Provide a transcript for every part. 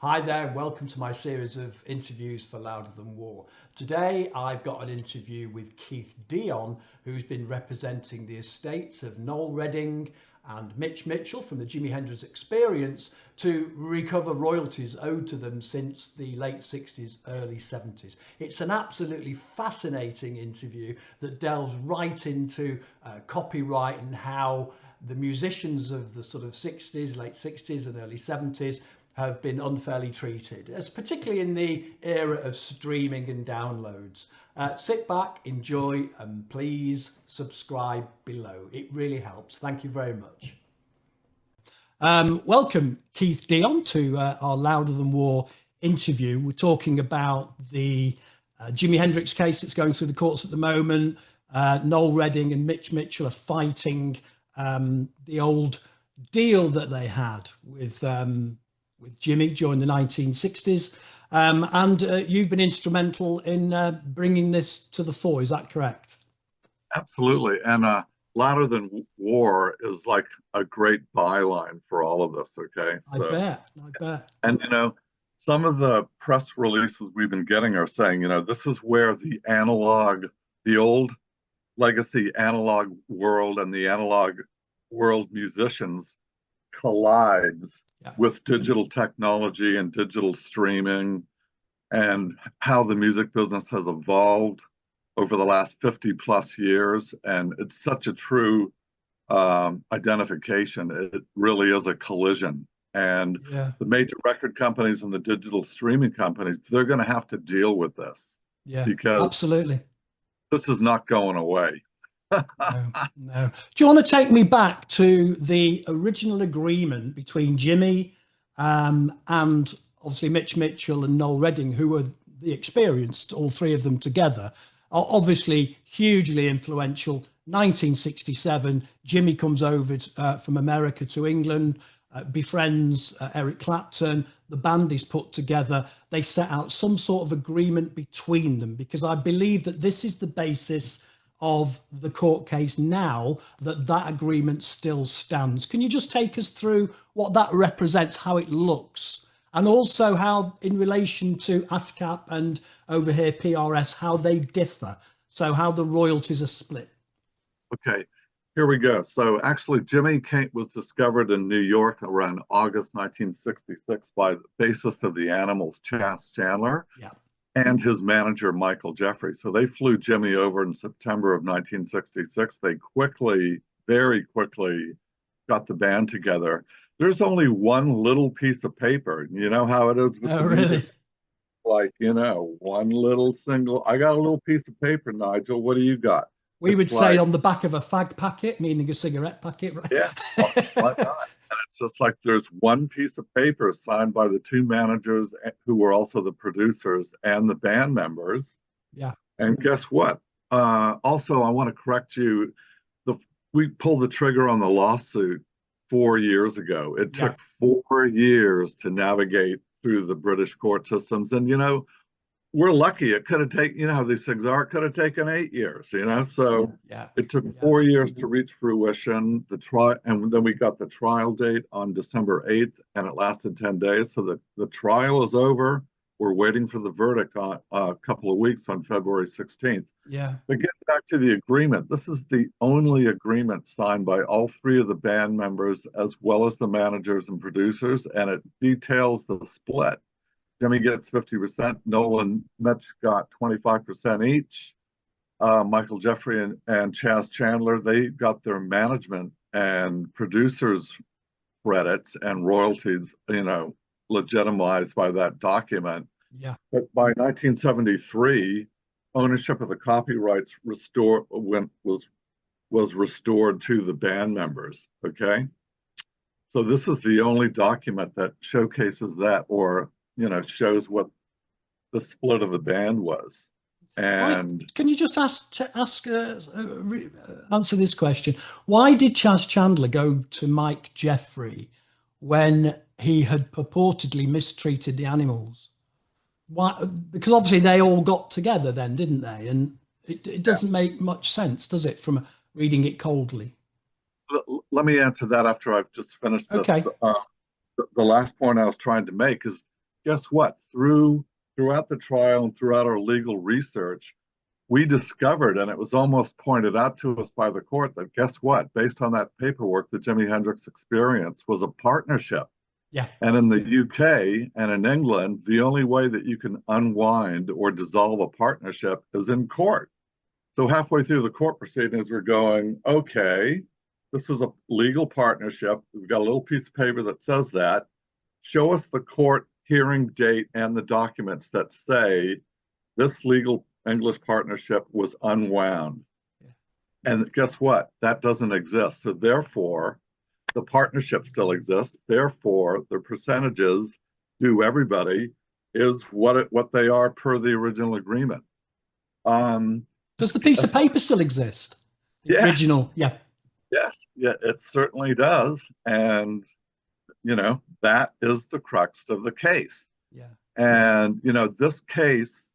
Hi there, welcome to my series of interviews for Louder Than War. Today I've got an interview with Keith Dion, who's been representing the estates of Noel Redding and Mitch Mitchell from the Jimi Hendrix Experience to recover royalties owed to them since the late 60s, early 70s. It's an absolutely fascinating interview that delves right into copyright and how the musicians of the sort of 60s, late 60s and early 70s have been unfairly treated, as particularly in the era of streaming and downloads. Sit back, enjoy, and please subscribe below. It really helps. Thank you very much. Welcome, Keith Dion, to our Louder Than War interview. We're talking about the Jimi Hendrix case that's going through the courts at the moment. Noel Redding and Mitch Mitchell are fighting the old deal that they had with Jimmy during the 1960s. And you've been instrumental in bringing this to the fore, is that correct? Absolutely. And Louder Than War is like a great byline for all of this, okay? So, I bet. And, some of the press releases we've been getting are saying, this is where the old legacy analog world and the analog world musicians collides with digital technology and digital streaming, and how the music business has evolved over the last 50 plus years. And it's such a true identification. It really is a collision. And the major record companies and the digital streaming companies, they're going to have to deal with this. Yeah, because absolutely. This is not going away. No. Do you want to take me back to the original agreement between Jimmy and obviously Mitch Mitchell and Noel Redding, who were the Experienced, all three of them together, are obviously hugely influential. 1967, Jimmy comes over from America to England, befriends Eric Clapton. The band is put together. They set out some sort of agreement between them, because I believe that this is the basis of the court case now, that agreement still stands. Can you just take us through what that represents, how it looks, and also how in relation to ASCAP and over here PRS, how they differ, so how the royalties are split? Okay, here we go. So actually Jimmy was discovered in New York around August 1966 by the bassist of the Animals, Chas Chandler. Yeah. And his manager, Michael Jeffrey. So they flew Jimmy over in September of 1966. They very quickly got the band together. There's only one little piece of paper. You know how it is with really? Like, one little single. I got a little piece of paper, Nigel. What do you got? We would say on the back of a fag packet, meaning a cigarette packet, right? Yeah, why not? And it's just like there's one piece of paper signed by the two managers who were also the producers and the band members. Yeah. And guess what? Also, I want to correct you. We pulled the trigger on the lawsuit 4 years ago. It took 4 years to navigate through the British court systems. And, we're lucky. It could have taken, how these things are, it could have taken 8 years, So it took 4 years to reach fruition. And then we got the trial date on December 8th, and it lasted 10 days. So the trial is over. We're waiting for the verdict on a couple of weeks on February 16th. Yeah. But getting back to the agreement, this is the only agreement signed by all three of the band members, as well as the managers and producers, and it details the split. Jimmy gets 50%. Noel and Mitch got 25% each. Michael Jeffrey and Chas Chandler, they got their management and producers credits and royalties, legitimized by that document. Yeah. But by 1973, ownership of the copyrights was restored to the band members. Okay. So this is the only document that showcases that, or shows what the split of the band was. And can you just answer this question? Why did Chas Chandler go to Mike Jeffrey when he had purportedly mistreated the Animals? Why? Because obviously they all got together then, didn't they? And it doesn't make much sense, does it, from reading it coldly? Let me answer that after I've just finished this. Okay. The last point I was trying to make is guess what? Throughout the trial and throughout our legal research, we discovered, and it was almost pointed out to us by the court, that guess what? Based on that paperwork, the Jimi Hendrix Experience was a partnership. Yeah. And in the UK and in England, the only way that you can unwind or dissolve a partnership is in court. So halfway through the court proceedings, we're going, okay, this is a legal partnership. We've got a little piece of paper that says that. Show us the court hearing date and the documents that say this legal English partnership was unwound. Yeah. And guess what? That doesn't exist. So therefore, the partnership still exists. Therefore, the percentages due everybody is what they are per the original agreement. Does the piece of paper still exist? The yes. Original, yeah. Yes, yeah, it certainly does. And, that is the crux of the case. Yeah. And, this case,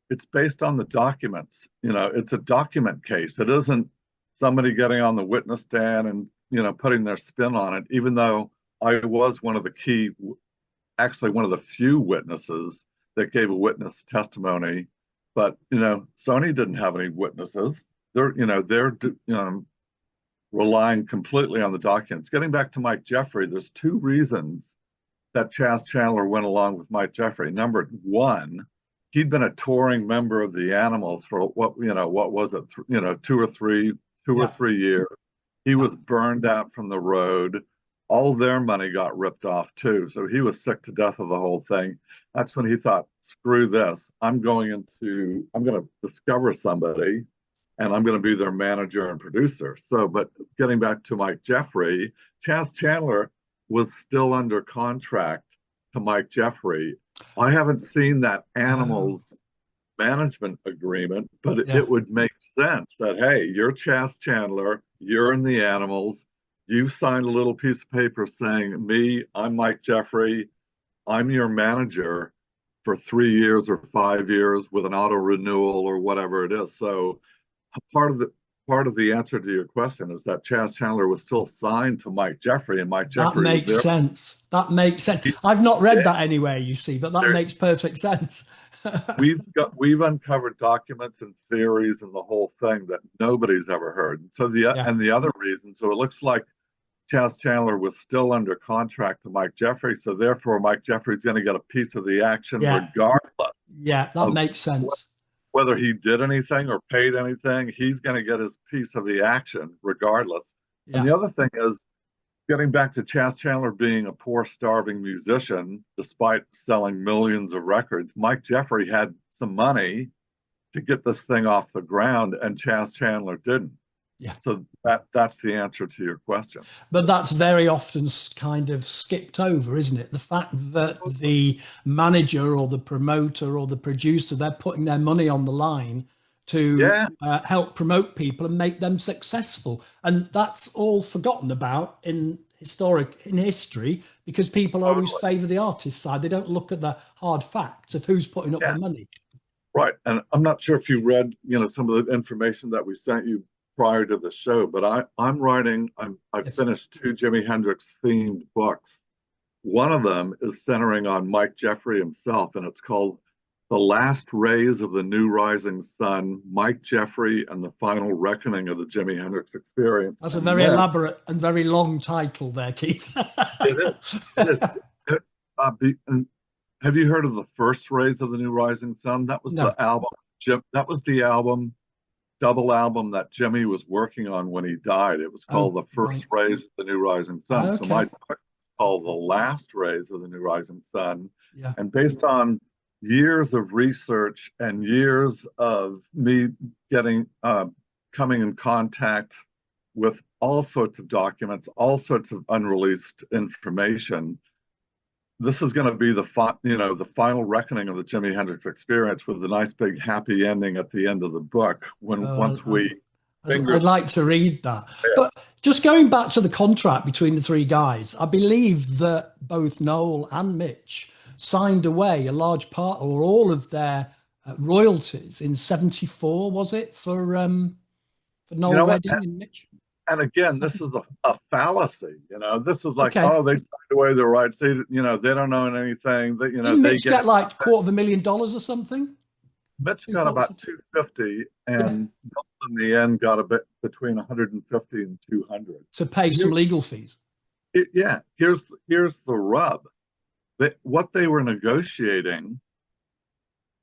it's based on the documents. It's a document case. It isn't somebody getting on the witness stand and, putting their spin on it, even though I was one of the few witnesses that gave a witness testimony. But, Sony didn't have any witnesses. They're relying completely on the documents. Getting back to Mike Jeffrey, there's two reasons that Chas Chandler went along with Mike Jeffrey. Number one, he'd been a touring member of the Animals for what was it, 2 or 3 years. He was burned out from the road. All their money got ripped off too. So he was sick to death of the whole thing. That's when he thought, screw this. I'm going to discover somebody and I'm going to be their manager and producer. So, but getting back to Mike Jeffrey, Chas Chandler was still under contract to Mike Jeffrey. I haven't seen that Animals management agreement, but it would make sense that, hey, you're Chas Chandler, you're in the Animals, you signed a little piece of paper saying, I'm Mike Jeffrey, I'm your manager for 3 years or 5 years with an auto renewal or whatever it is. So part of the answer to your question is that Chas Chandler was still signed to Mike Jeffrey, and Mike Jeffrey. That makes sense. That makes sense. I've not read that anywhere, you see, but that makes perfect sense. we've uncovered documents and theories and the whole thing that nobody's ever heard. And the other reason, so it looks like Chas Chandler was still under contract to Mike Jeffrey, so therefore Mike Jeffrey's going to get a piece of the action regardless. Yeah, that makes sense. Whether he did anything or paid anything, he's going to get his piece of the action regardless. Yeah. And the other thing is, getting back to Chas Chandler being a poor, starving musician, despite selling millions of records, Mike Jeffrey had some money to get this thing off the ground, and Chas Chandler didn't. Yeah. So that's the answer to your question. But that's very often kind of skipped over, isn't it? The fact that the manager or the promoter or the producer, they're putting their money on the line to help promote people and make them successful. And that's all forgotten about in history, because people always favor the artist side. They don't look at the hard facts of who's putting up the money. Right. And I'm not sure if you read, some of the information that we sent you prior to the show, but I've finished 2 Jimi Hendrix themed books. One of them is centering on Mike Jeffrey himself, and it's called The Last Rays of the New Rising Sun, Mike Jeffrey and the Final Reckoning of the Jimi Hendrix Experience. That's a very elaborate and very long title there, Keith. It is. Have you heard of The First Rays of the New Rising Sun? That was the album. That was the double album that Jimmy was working on when he died. It was called The First Rays of the New Rising Sun. Okay. So my book is called The Last Rays of the New Rising Sun. Yeah. And based on years of research and years of me coming in contact with all sorts of documents, all sorts of unreleased information, this is going to be the final reckoning of the Jimi Hendrix Experience, with a nice big happy ending at the end of the book. I'd like to read that. Yeah. But just going back to the contract between the 3 guys, I believe that both Noel and Mitch signed away a large part or all of their royalties in '74, was it, for Noel Redding and Mitch? and again, this is a fallacy. This is like, Okay. oh, they signed away their rights. They don't own anything. That Didn't they Mitch get get like $250,000 or something? Mitch Two got quarters. about 250, Yeah. and Noel in the end got a bit between 150 and 200. To pay some Here, legal fees. yeah, here's the rub. What they were negotiating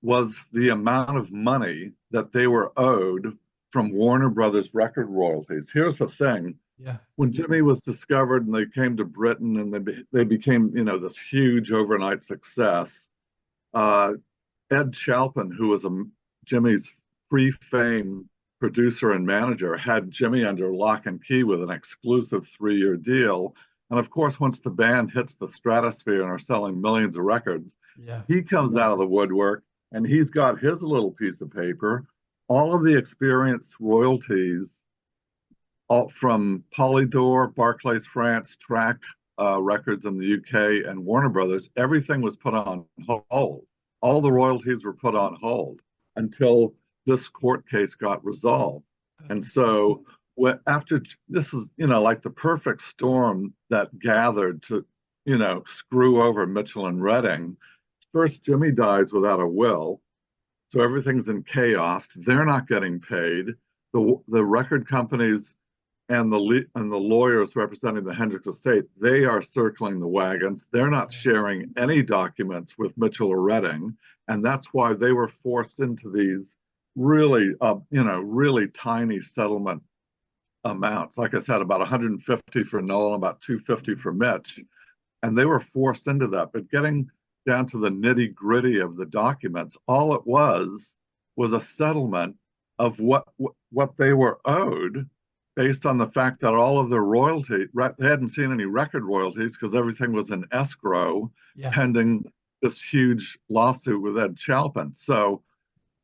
was the amount of money that they were owed from Warner Brothers record royalties. Here's the thing. Yeah. When Jimmy was discovered and they came to Britain and they became, this huge overnight success, Ed Chalpin, who was Jimmy's pre-fame producer and manager, had Jimmy under lock and key with an exclusive 3-year deal. And of course, once the band hits the stratosphere and are selling millions of records, Yeah. he comes out of the woodwork and he's got his little piece of paper. All of the Experience royalties, all from Polydor, Barclays France, Track Records in the UK, and Warner Brothers, everything was put on hold. All the royalties were put on hold until this court case got resolved. And so after this is, like the perfect storm that gathered to, screw over Mitchell and Redding. First, Jimmy dies without a will. So everything's in chaos. They're not getting paid. The record companies and the lawyers representing the Hendrix estate, they are circling the wagons. They're not sharing any documents with Mitchell or Redding, and that's why they were forced into these really, really tiny settlement amounts. Like I said, about 150 for Noel, about 250 for Mitch, and they were forced into that. But getting down to the nitty gritty of the documents, all it was a settlement of what they were owed, based on the fact that all of their royalty, they hadn't seen any record royalties because everything was in escrow, pending this huge lawsuit with Ed Chalpin. So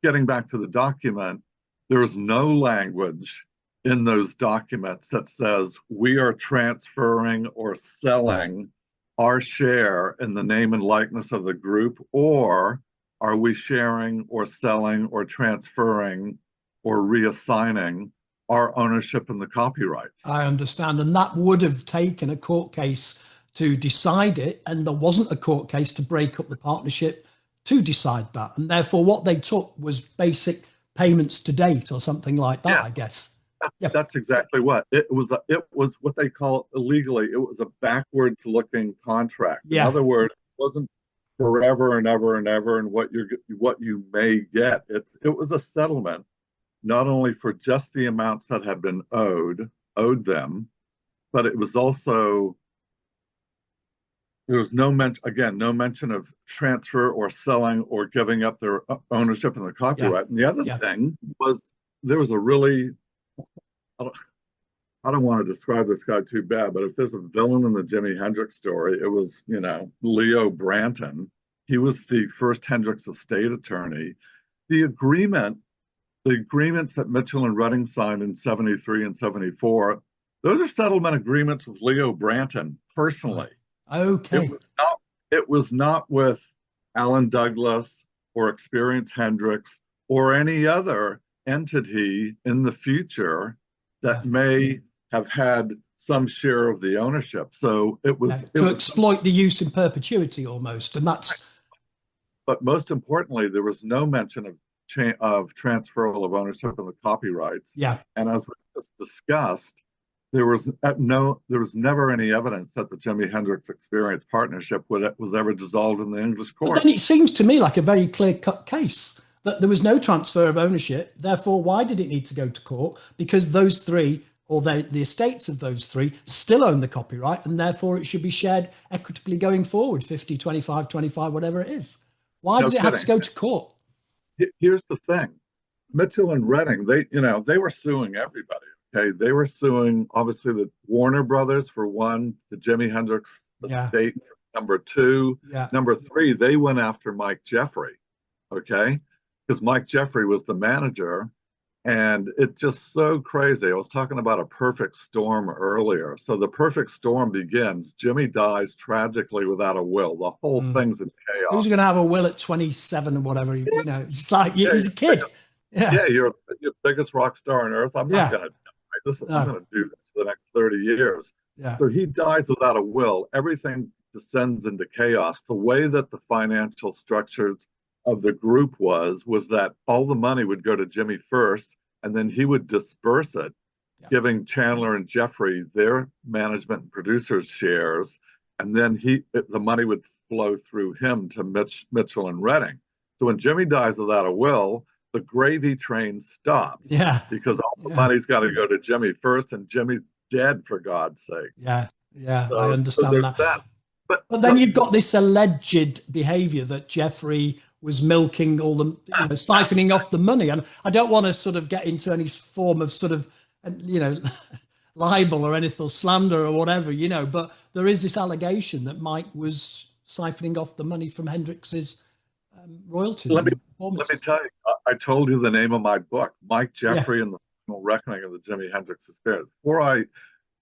getting back to the document, there is no language in those documents that says we are transferring or selling our share in the name and likeness of the group, or are we sharing or selling or transferring or reassigning our ownership in the copyrights. I understand. And that would have taken a court case to decide it. And there wasn't a court case to break up the partnership to decide that. And therefore, what they took was basic payments to date or something like that, I guess. That's exactly what it was. It was what they call illegally. It was a backwards looking contract. In other words, it wasn't forever and ever and ever and what you may get. It was a settlement, not only for just the amounts that had been owed them, but it was also, there was no mention of transfer or selling or giving up their ownership in the copyright. And the other thing was, there was a really, I don't want to describe this guy too bad, but if there's a villain in the Jimi Hendrix story, it was, Leo Branton. He was the first Hendrix estate attorney. The agreements that Mitchell and Redding signed in 73 and 74, those are settlement agreements with Leo Branton personally. Okay. It was not with Alan Douglas or Experience Hendrix or any other entity in the future that may have had some share of the ownership. So it was exploit the use in perpetuity almost. And that's. But most importantly, there was no mention of transfer of ownership of the copyrights. And as we just discussed, there was never any evidence that the Jimi Hendrix Experience partnership was ever dissolved in the English court. But then it seems to me like a very clear-cut case that there was no transfer of ownership. Therefore, why did it need to go to court? Because those three, or the estates of those three, still own the copyright, and therefore it should be shared equitably going forward, 50, 25, 25, whatever it is. Why does it have to go to court? Here's the thing. Mitchell and Redding, they were suing everybody. Okay, they were suing obviously the Warner Brothers for one, the Jimi Hendrix estate for number two. Number three, they went after Mike Jeffrey. Okay, because Mike Jeffrey was the manager, and it's just so crazy. I was talking about a perfect storm earlier. So the perfect storm begins. Jimmy dies tragically without a will. The whole thing's in chaos. Who's going to have a will at 27 or whatever? It's like he's a kid. You're the biggest rock star on earth. I'm not going to die I'm No. going to do this for the next 30 years. Yeah. So he dies without a will. Everything descends into chaos. The way that the financial structures of the group was that all the money would go to Jimmy first, and then he would disperse it, Yeah. giving Chandler and Jeffrey their management and producers shares, and then the money would flow through him to Mitchell and Redding. So when Jimmy dies without a will, the gravy train stops Yeah. because all the Yeah. money's got to go to Jimmy first, and Jimmy's dead, for God's sake. Yeah. Yeah. I So understand there's that. that. But then you've got this alleged behavior that Jeffrey was milking all the, siphoning off the money. And I don't want to sort of get into any form of sort of, libel or anything, or slander or whatever, but there is this allegation that Mike was siphoning off the money from Hendrix's royalties. Let me tell you, I told you the name of my book, Mike Yeah. Jeffrey and the Final Reckoning of the Jimi Hendrix Experience. Before I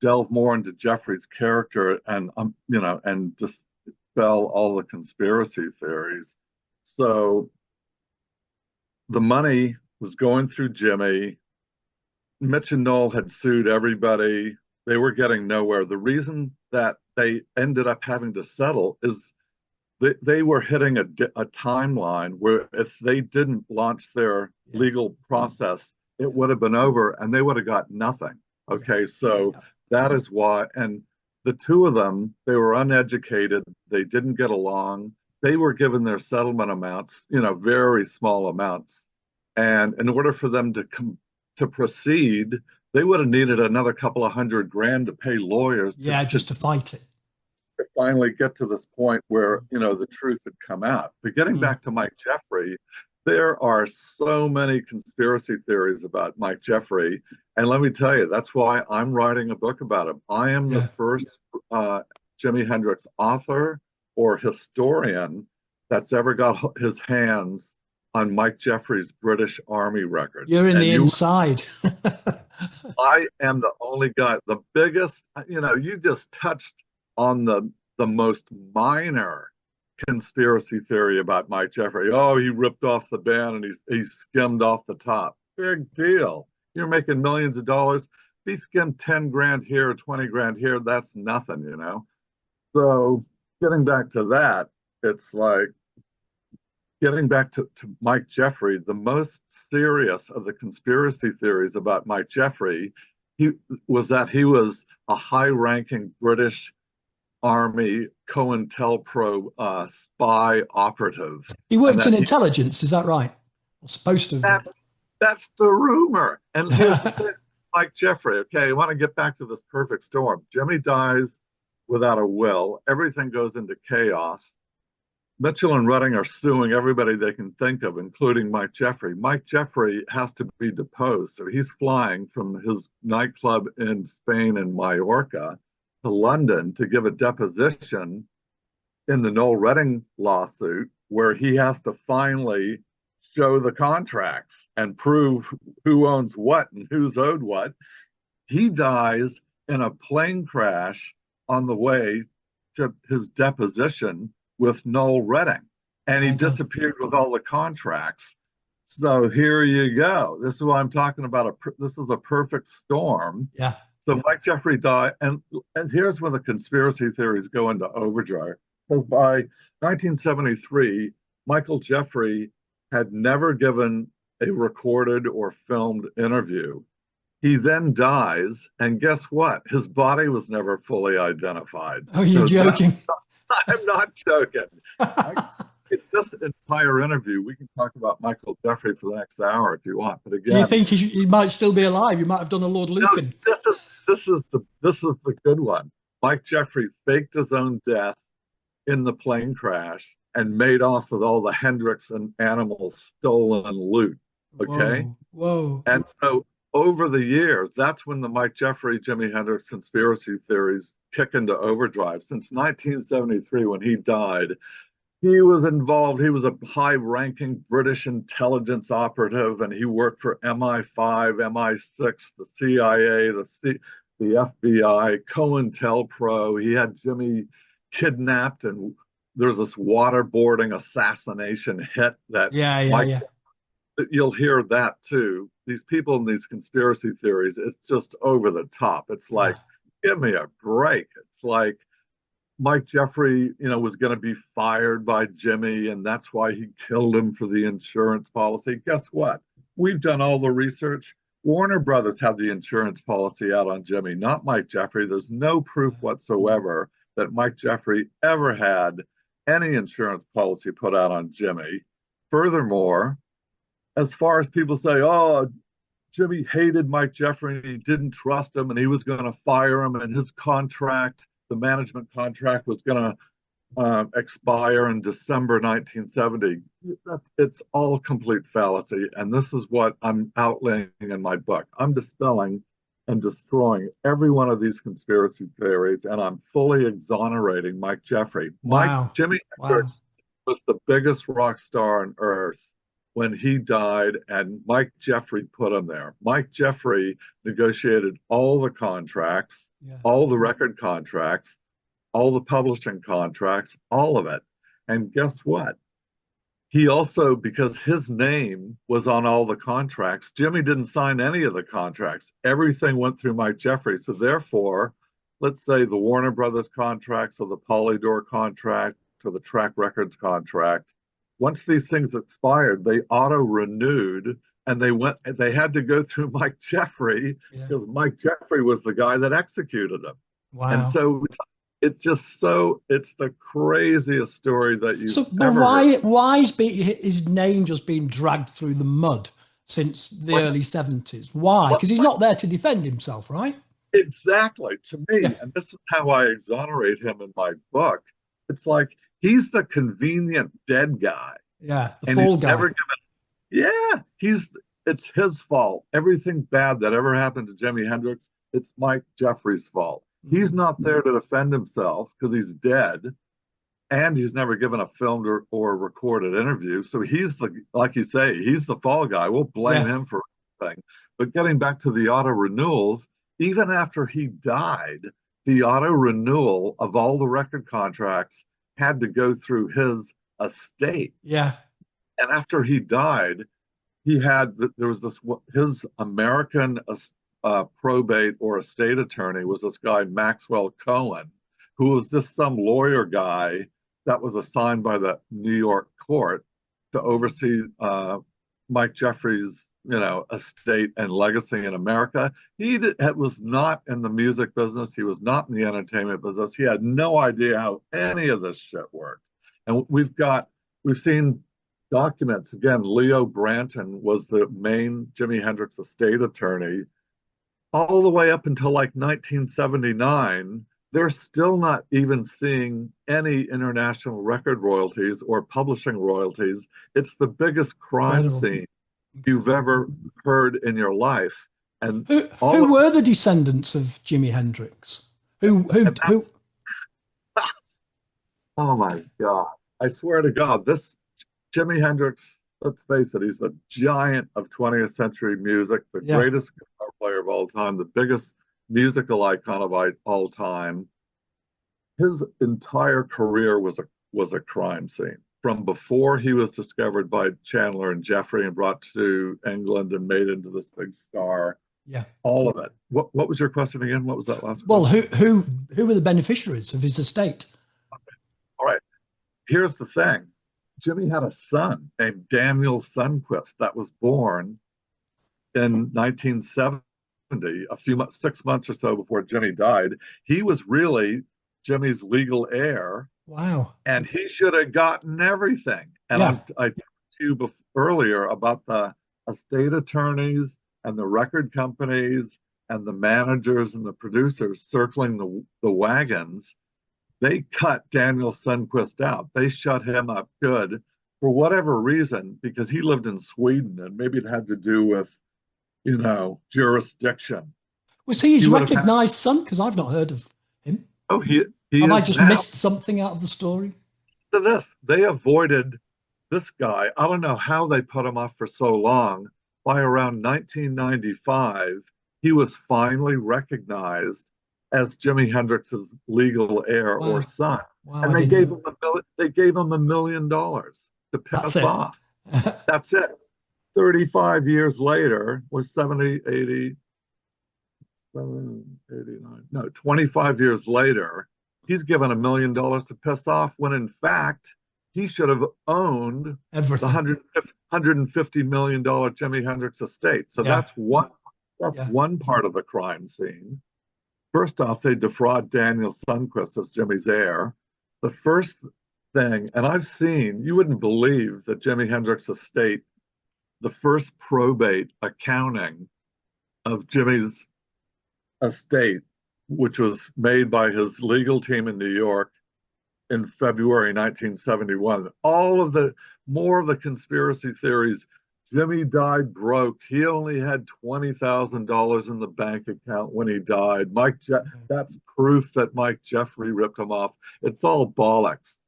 delve more into Jeffrey's character and and dispel all the conspiracy theories. So the money was going through Jimmy. Mitch and Noel had sued everybody. They were getting nowhere. The reason that they ended up having to settle is they were hitting a timeline where if they didn't launch their legal process, it would have been over and they would have got nothing. Okay, so that is why. And the two of them, they were uneducated. They didn't get along. They were given their settlement amounts, very small amounts. And in order for them to proceed, they would have needed another couple of $100,000 to pay lawyers. Just to fight it. To finally get to this point where, the truth had come out. But getting back to Mike Jeffrey, there are so many conspiracy theories about Mike Jeffrey. And let me tell you, that's why I'm writing a book about him. I am the first Jimi Hendrix author or historian that's ever got his hands on Mike Jeffrey's British Army records. You're in the inside. I am the only guy, the biggest, you just touched on the most minor conspiracy theory about Mike Jeffrey. Oh, he ripped off the band and he skimmed off the top. Big deal. You're making millions of dollars. If he skimmed 10 grand here or 20 grand here, that's nothing, So getting back to that, it's like getting back to Mike Jeffrey, the most serious of the conspiracy theories about Mike Jeffrey, he was a high-ranking British Army COINTELPRO spy operative. He worked in intelligence, is that right? Or supposed to. That's the rumor. And here's the thing, Mike Jeffrey. Okay, I want to get back to this perfect storm. Jimmy dies without a will. Everything goes into chaos. Mitchell and Redding are suing everybody they can think of, including Mike Jeffrey. Mike Jeffrey has to be deposed. So he's flying from his nightclub in Spain and Mallorca to London to give a deposition in the Noel Redding lawsuit, where he has to finally show the contracts and prove who owns what and who's owed what. He dies in a plane crash on the way to his deposition with Noel Redding, and he disappeared with all the contracts. So here you go. This is what I'm talking about. This is a perfect storm. Yeah. So Mike Jeffrey died, and here's where the conspiracy theories go into overdrive. Because by 1973, Michael Jeffrey had never given a recorded or filmed interview. He then dies, and guess what? His body was never fully identified. Oh, you're joking. I'm not joking. In this entire interview, we can talk about Michael Jeffrey for the next hour if you want. But again, do you think he might still be alive? You might have done a Lord Lucan. No, this is the good one. Mike Jeffrey faked his own death in the plane crash and made off with all the Hendrix and Animals stolen loot. Okay. Whoa. And so over the years, that's when the Mike Jeffrey, Jimi Hendrix conspiracy theories kick into overdrive. Since 1973, when he died, he was involved. He was a high-ranking British intelligence operative, and he worked for MI5, MI6, the CIA, the FBI, COINTELPRO. He had Jimmy kidnapped, and there's this waterboarding assassination hit that you'll hear that too. These people in these conspiracy theories, it's just over the top. It's Yeah. like, give me a break. It's like Mike Jeffrey, was going to be fired by Jimmy, and that's why he killed him for the insurance policy. Guess what? We've done all the research. Warner Brothers had the insurance policy out on Jimmy, not Mike Jeffrey. There's no proof whatsoever that Mike Jeffrey ever had any insurance policy put out on Jimmy. Furthermore, as far as people say, oh, Jimmy hated Mike Jeffrey and he didn't trust him and he was going to fire him and his contract, the management contract, was going to expire in December 1970. It's all complete fallacy. And this is what I'm outlining in my book. I'm dispelling and destroying every one of these conspiracy theories, and I'm fully exonerating Mike Jeffrey. Wow. Jimi Hendrix was the biggest rock star on earth when he died, and Mike Jeffrey put him there. Mike Jeffrey negotiated all the contracts, all the record contracts, all the publishing contracts, all of it. And guess what? He also, because his name was on all the contracts, Jimmy didn't sign any of the contracts. Everything went through Mike Jeffrey. So therefore, let's say the Warner Brothers contracts or the Polydor contract or the Track Records contract, once these things expired, they auto-renewed, and they had to go through Mike Jeffrey because Mike Jeffrey was the guy that executed them. Wow. And so it's the craziest story that you've ever heard. Why is his name just being dragged through the mud since the early 70s? Why? Because he's not there to defend himself, right? Exactly. To me, and this is how I exonerate him in my book, it's like he's the convenient dead guy. Yeah, the fall guy. It's his fault. Everything bad that ever happened to Jimi Hendrix, it's Mike Jeffrey's fault. He's not there to defend himself because he's dead, and he's never given a filmed or recorded interview. So he's like you say, he's the fall guy. We'll blame him for everything. But getting back to the auto renewals, even after he died, the auto renewal of all the record contracts had to go through his estate. Yeah. And after he died, there was his American probate or estate attorney was this guy, Maxwell Cohen, who was just some lawyer guy that was assigned by the New York court to oversee Mike Jeffrey's, estate and legacy in America. He was not in the music business. He was not in the entertainment business. He had no idea how any of this shit worked. And we've seen documents. Again, Leo Branton was the main Jimi Hendrix estate attorney all the way up until like 1979. They're still not even seeing any international record royalties or publishing royalties. It's the biggest crime scene you've ever heard in your life. And who were the descendants of Jimi Hendrix? Who? Oh my God. I swear to God, this Jimi Hendrix, let's face it, he's the giant of 20th century music, the greatest guitar player of all time, the biggest musical icon of all time. His entire career was a crime scene. From before he was discovered by Chandler and Jeffrey and brought to England and made into this big star. Yeah. All of it. What was your question again? What was that last question? Well, who were the beneficiaries of his estate? Okay. All right. Here's the thing. Jimmy had a son named Daniel Sundquist that was born in 1970, 6 months or so before Jimmy died. He was really Jimmy's legal heir. Wow. And he should have gotten everything. And I talked to you earlier about the estate attorneys and the record companies and the managers and the producers circling the wagons. They cut Daniel Sundquist out. They shut him up good for whatever reason, because he lived in Sweden, and maybe it had to do with, jurisdiction. Was he his recognized son? Because I've not heard of him. Oh, he have I just missed something out of the story? To this, they avoided this guy. I don't know how they put him off for so long. By around 1995, he was finally recognized as Jimi Hendrix's legal heir or son. Wow, and they gave him $1 million to piss off. That's it. 35 years later, was 70, 80, 89, no, 25 years later, he's given $1 million to piss off when in fact he should have owned the Everything. $150 million Jimi Hendrix estate. So Yeah. that's Yeah. one part of the crime scene. First off, they defraud Daniel Sundquist as Jimmy's heir. The first thing, and I've seen, you wouldn't believe that Jimi Hendrix estate, the first probate accounting of Jimmy's estate, which was made by his legal team in New York in February 1971. All of the more of the conspiracy theories. Jimmy died broke. He only had $20,000 in the bank account when he died. That's proof that Mike Jeffrey ripped him off. It's all bollocks.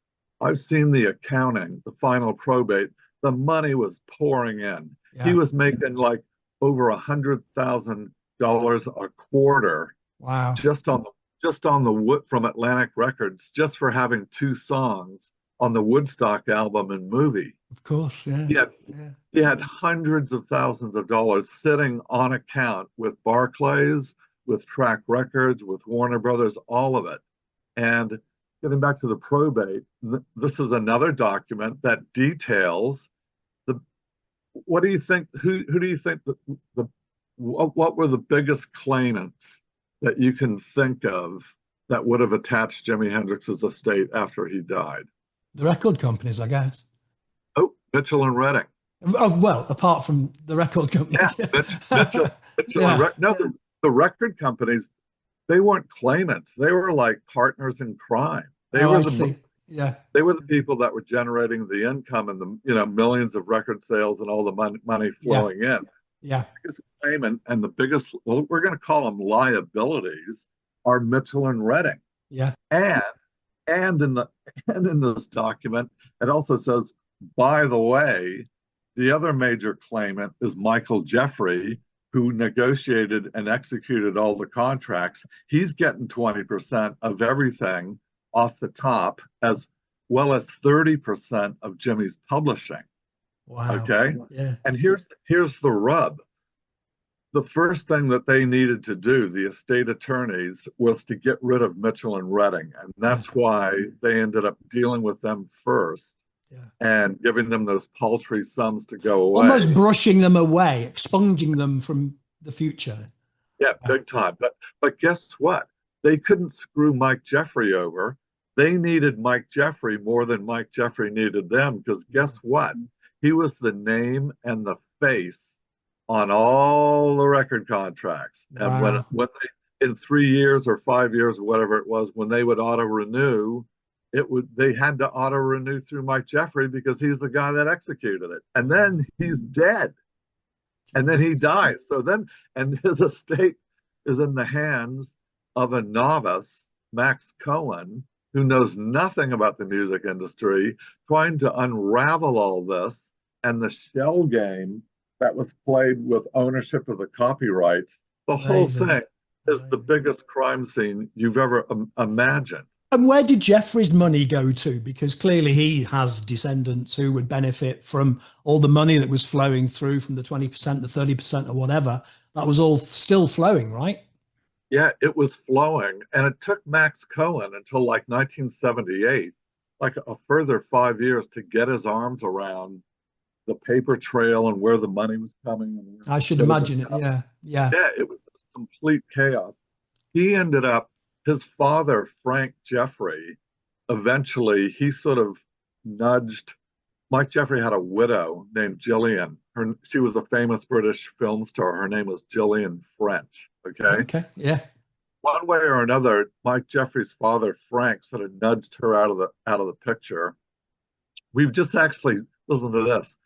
I've seen the accounting, the final probate. The money was pouring in. Yeah. He was making like over $100,000 a quarter. Wow. Just on the wood from Atlantic Records, just for having two songs on the Woodstock album and movie. Of course, yeah. He had hundreds of thousands of dollars sitting on account with Barclays, with Track Records, with Warner Brothers, all of it. And getting back to the probate, this is another document that details the. What do you think? Who do you think what were the biggest claimants that you can think of that would have attached Jimi Hendrix's estate after he died? The record companies, I guess. Oh, Mitchell and Redding. Oh, well, apart from the record companies. Yeah, Mitchell yeah. and no, the record companies, they weren't claimants. They were like partners in crime. They were They were the people that were generating the income and the millions of record sales and all the money flowing in. Yeah. The biggest claimant and the biggest, well, we're going to call them liabilities, are Mitchell and Redding. Yeah. And in this document, it also says, by the way, the other major claimant is Michael Jeffrey, who negotiated and executed all the contracts. He's getting 20% of everything off the top, as well as 30% of Jimmy's publishing. Wow. Okay. Yeah. And here's the rub. The first thing that they needed to do, the estate attorneys, was to get rid of Mitchell and Redding. And that's why they ended up dealing with them first and giving them those paltry sums to go away. Almost brushing them away, expunging them from the future. Yeah, big time. But guess what? They couldn't screw Mike Jeffrey over. They needed Mike Jeffrey more than Mike Jeffrey needed them, because guess what? He was the name and the face on all the record contracts. Wow. And when they, in 3 years or 5 years or whatever it was, when they would auto renew, they had to auto renew through Mike Jeffrey because he's the guy that executed it. And then he's dead. And then he dies. And his estate is in the hands of a novice, Max Cohen, who knows nothing about the music industry, trying to unravel all this and the shell game that was played with ownership of the copyrights. The whole thing is the biggest crime scene you've ever imagined. And where did Jeffrey's money go to? Because clearly he has descendants who would benefit from all the money that was flowing through from the 20%, the 30% or whatever. That was all still flowing, right? Yeah, it was flowing. And it took Max Cohen until like 1978, like a further 5 years, to get his arms around the paper trail and where the money was coming. I should imagine it. Yeah. Yeah, it was just complete chaos. He ended up, his father, Frank Jeffrey, eventually he sort of nudged. Mike Jeffrey had a widow named Gillian. She was a famous British film star. Her name was Gillian French. Okay. Yeah. One way or another, Mike Jeffrey's father, Frank, sort of nudged her out of the picture. We've just actually listened to this.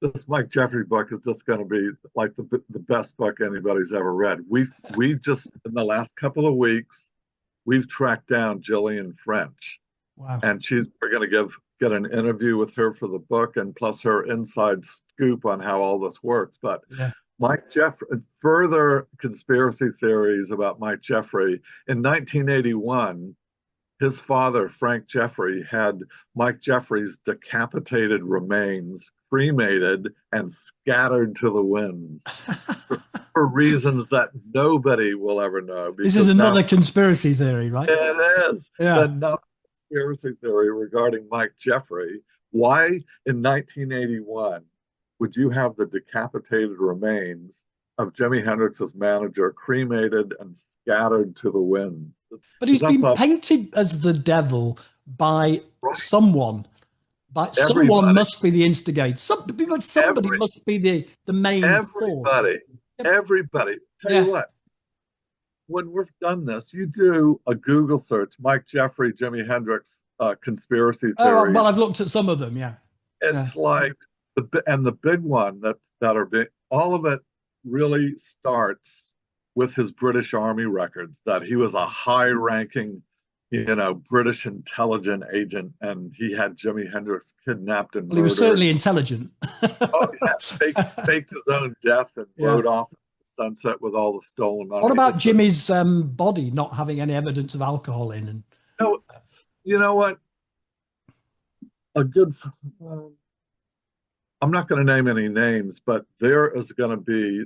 This Mike Jeffrey book is just going to be like the best book anybody's ever read. We've just, in the last couple of weeks, we've tracked down Gillian French. Wow. And we're going to get an interview with her for the book, and plus her inside scoop on how all this works. But Mike Jeffrey, further conspiracy theories about Mike Jeffrey. In 1981, his father, Frank Jeffrey, had Mike Jeffrey's decapitated remains cremated and scattered to the winds for reasons that nobody will ever know. This is Because now another conspiracy theory, right? it is Yeah. another conspiracy theory regarding Mike Jeffrey. Why in 1981 would you have the decapitated remains of Jimi Hendrix's manager cremated and scattered to the winds? But he's That's been a, painted as the devil by right. someone. But someone Everybody, must be the instigator. Somebody every, must be the main force. everybody, everybody. Tell you Yeah. what, when we've done this, you do a Google search, Mike Jeffrey, Jimi Hendrix conspiracy Oh well, theories. I've looked at some of them. Yeah. Yeah. It's like the big one that are big. All of it really starts with his British Army records. That he was a high-ranking, British intelligence agent, and he had Jimi Hendrix kidnapped and Well, he was murdered. certainly intelligent. Oh yeah, faked his own death and Yeah. rode off the sunset with all the stolen What money. about Jimmy's body not having any evidence of alcohol in? And No, you know what? A good. I'm not going to name any names, but there is going to be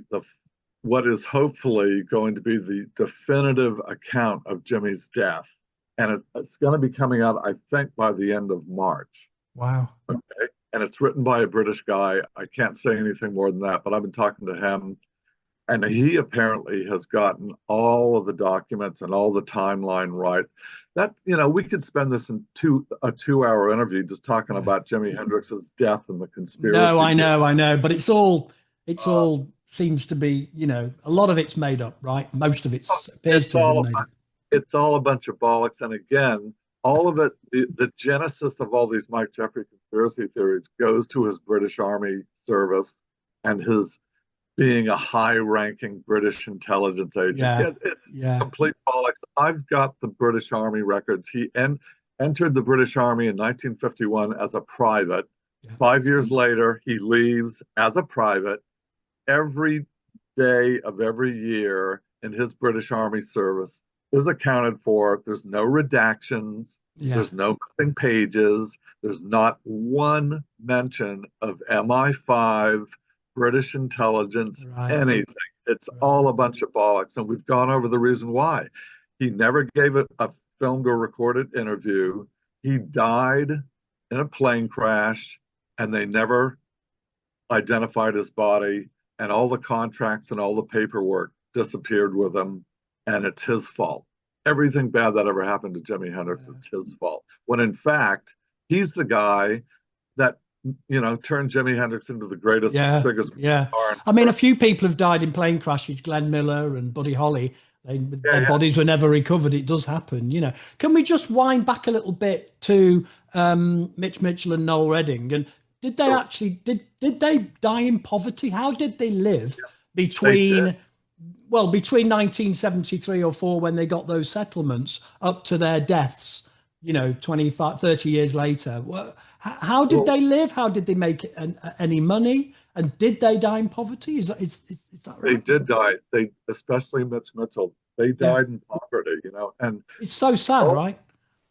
what is hopefully going to be the definitive account of Jimmy's death, and it's going to be coming out, I think, by the end of March. wow. Okay, and it's written by a British guy. I can't say anything more than that, but I've been talking to him, and he apparently has gotten all of the documents and all the timeline right. That we could spend this in a 2 hour interview just talking Yeah. about Jimi Hendrix's death and the No, conspiracy. I know, but it's Uh, all seems to be, a lot of it's made up, right? Most of it appears it's to have been all made up. it's all a bunch of bollocks. And again, all of it, the genesis of all these Mike Jeffrey conspiracy theories goes to his British Army service and his being a high-ranking British intelligence agent. Yeah, It's yeah, complete bollocks. I've got the British Army records. He entered the British Army in 1951 as a private. yeah. 5 years later, he leaves as a private. Every day of every year in his British Army service is accounted for. There's no redactions. Yeah. There's no missing pages. There's not one mention of MI5, British intelligence, Right, anything. It's right. all a bunch of bollocks. And we've gone over the reason why. He never gave a filmed or recorded interview. He died in a plane crash, and they never identified his body, and all the contracts and all the paperwork disappeared with him, and it's his fault. Everything bad that ever happened to Jimi Hendrix, Yeah. it's his fault. When in fact, he's the guy that turned Jimi Hendrix into the greatest, Yeah, biggest yeah. star. I mean, a few people have died in plane crashes. Glenn Miller and Buddy Holly. Yeah, Their yeah. bodies were never recovered. It does happen. Can we just wind back a little bit to Mitch Mitchell and Noel Redding? And did they Sure. actually did they die in poverty? How did they live They did. between 1973 or 4 when they got those settlements up to their deaths, 25, 30 years later? How did Well, they live? How did they make any money? And did they die in poverty? Is that they right? did die. They, especially Mitch Mitchell, they Yeah. died in poverty, and It's so sad, Noel, right?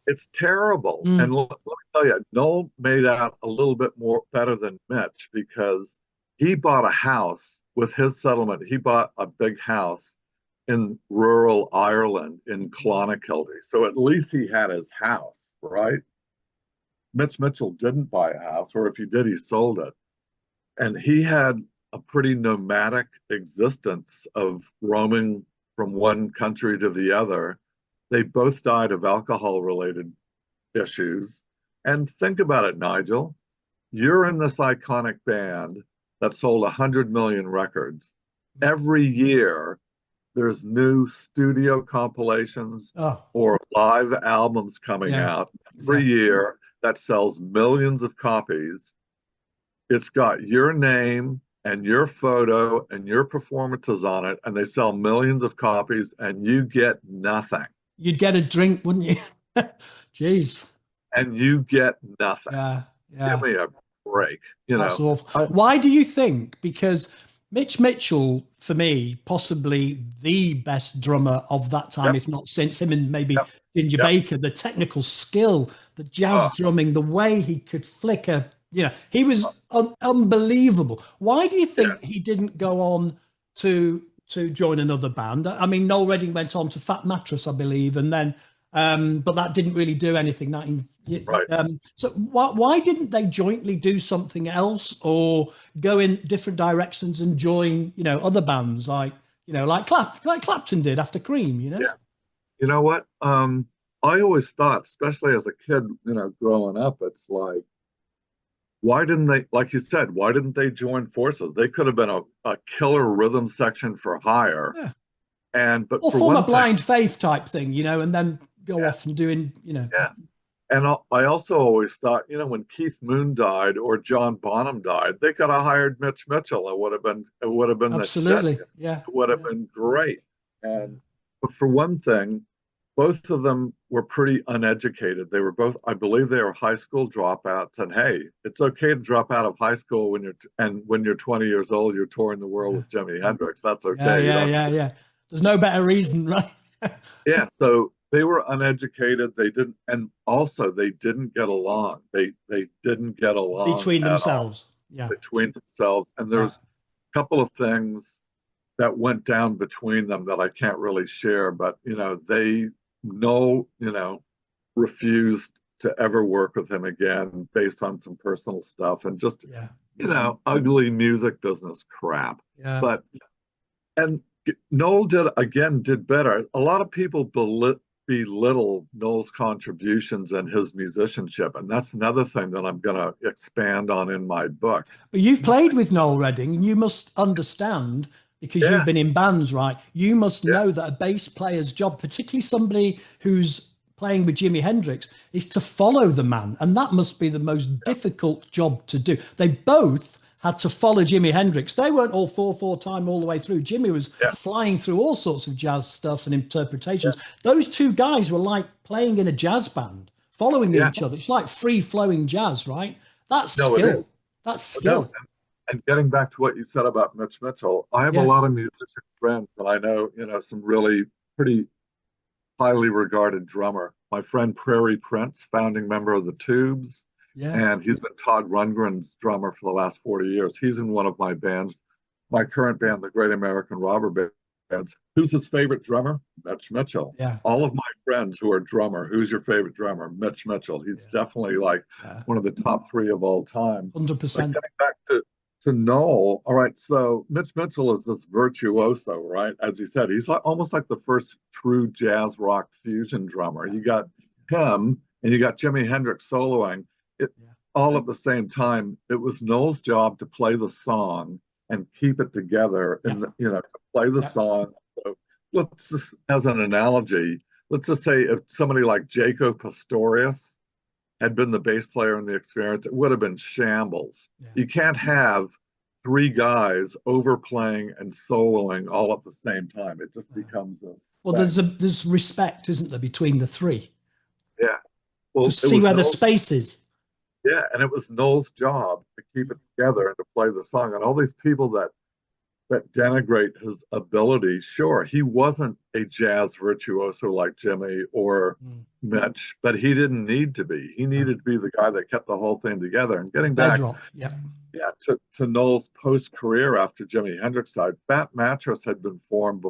it's terrible. And Mm. let me tell you, Noel made out a little bit more better than Mitch because he bought a house with his settlement. He bought a big house in rural Ireland in Clonakilty. So at least he had his house, right? Mitch Mitchell didn't buy a house, or if he did, he sold it. And he had a pretty nomadic existence of roaming from one country to the other. They both died of alcohol related issues. And think about it, Nigel. You're in this iconic band that sold 100 million records. Every year, there's new studio compilations Oh, or live albums coming yeah, out every yeah. year that sells millions of copies. It's got your name and your photo and your performances on it, and they sell millions of copies, and you get nothing. You'd get a drink, wouldn't you? Jeez. And you get nothing. Yeah, Give yeah. me a break. That's awful. I, Why do you think? Because Mitch Mitchell, for me, possibly the best drummer of that time, Yep, if not since him and maybe yep, Ginger yep. Baker. The technical skill, the jazz Oh, drumming, the way he could flicker, he was unbelievable. Why do you yeah, think he didn't go on to join another band? I mean, Noel Redding went on to Fat Mattress, I believe, and then but that didn't really do anything. right. So why didn't they jointly do something else or go in different directions and join, other bands like, like Clapton did after Cream, Yeah. You know what? I always thought, especially as a kid, growing up, it's like, why didn't they, like you said, why didn't they join forces? They could have been a killer rhythm section for hire. Yeah. But Or for form a one thing, blind faith type thing, and then go yeah, off and doing, yeah. And I also always thought, when Keith Moon died or John Bonham died, they could have hired Mitch Mitchell. It would have been the shit. absolutely. It Yeah. would have Yeah. been great. Yeah. And but for one thing, both of them were pretty uneducated. They were both, I believe, they were high school dropouts. And hey, it's okay to drop out of high school when you're 20 years old, you're touring the world Yeah. with Jimi Hendrix. That's Yeah. okay. You Yeah. don't. Yeah. Yeah. There's no better reason, right? Yeah, so they were uneducated. They didn't, and also they didn't get along. They didn't get along Between at all themselves. Yeah. between themselves. And Yeah. there's a couple of things that went down between them that I can't really share, but they know, refused to ever work with him again based on some personal stuff and just, Yeah. ugly music business crap. Yeah. But and Noel did better. A lot of people belittle Noel's contributions and his musicianship, and that's another thing that I'm going to expand on in my book. But you've played with Noel Redding, and you must understand because you've Yeah, been in bands, right? You must yeah, know that a bass player's job, particularly somebody who's playing with Jimi Hendrix, is to follow the man. And that must be the most yeah, difficult job to do. They both had to follow Jimi Hendrix. They weren't all 4/4 time all the way through. Jimmy was yeah, flying through all sorts of jazz stuff and yeah, interpretations. Those two guys were like playing in a jazz band, following yeah. each other. It's like free flowing jazz, right? That's No, it is. skill. That's No, skill. and getting back to what you said about Mitch Mitchell, I have a Yeah. lot of musician friends, and I know, some really pretty highly regarded drummer. My friend Prairie Prince, founding member of the Tubes, Yeah. and he's been Todd Rundgren's drummer for the last 40 years. He's in one of my bands, my current band, the Great American Robber Bands. Who's his favorite drummer? Mitch Mitchell. Yeah. All of my friends who are drummer, who's your favorite drummer? Mitch Mitchell. He's Yeah. definitely like Yeah. one of the top three of all time. But 100%. getting back to Noel, all right, so Mitch Mitchell is this virtuoso, right? As you said, he's like, almost like the first true jazz rock fusion drummer. Yeah. You got him and you got Jimi Hendrix soloing it Yeah. all at the same time. It was Noel's job to play the song and keep it together Yeah. and, to play the Yeah. song. So let's just, as an analogy, let's just say if somebody like Jaco Pastorius had been the bass player in the Experience, it would have been shambles. Yeah. You can't have three guys overplaying and soloing all at the same time. It just becomes this Well, thing. there's respect, isn't there, between the three Yeah. to Well, it see was where the Noel's, space is. yeah, and it was Noel's job to keep it together and to play the song. And all these people that denigrate his ability. Sure, he wasn't a jazz virtuoso like Jimmy or Mm. Mitch, but he didn't need to be. He No. needed to be the guy that kept the whole thing together. And getting back, Bedrock. Yeah. yeah, to Noel's post career after Jimi Hendrix died, Fat Mattress had been formed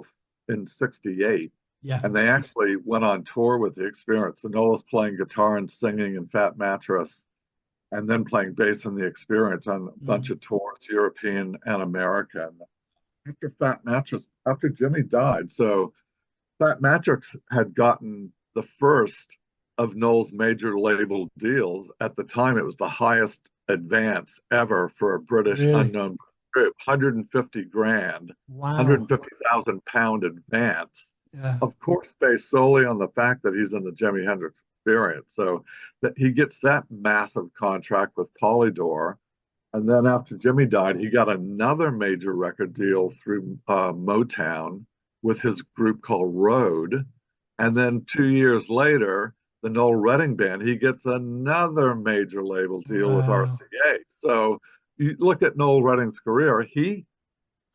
in '68. Yeah. And they actually went on tour with the Experience. So Noel was playing guitar and singing in Fat Mattress and then playing bass in the Experience on a bunch of tours, European and American. After Jimmy died. So Fat Mattress had gotten the first of Noel's major label deals. At the time, it was the highest advance ever for a British Really? unknown group, 150 grand, Wow. 150,000 pound advance. Yeah. Of course, based solely on the fact that he's in the Jimi Hendrix Experience. So that he gets that massive contract with Polydor. And then after Jimmy died, he got another major record deal through Motown with his group called Road. And then 2 years later, the Noel Redding Band, he gets another major label deal with Wow. RCA. So you look at Noel Redding's career, he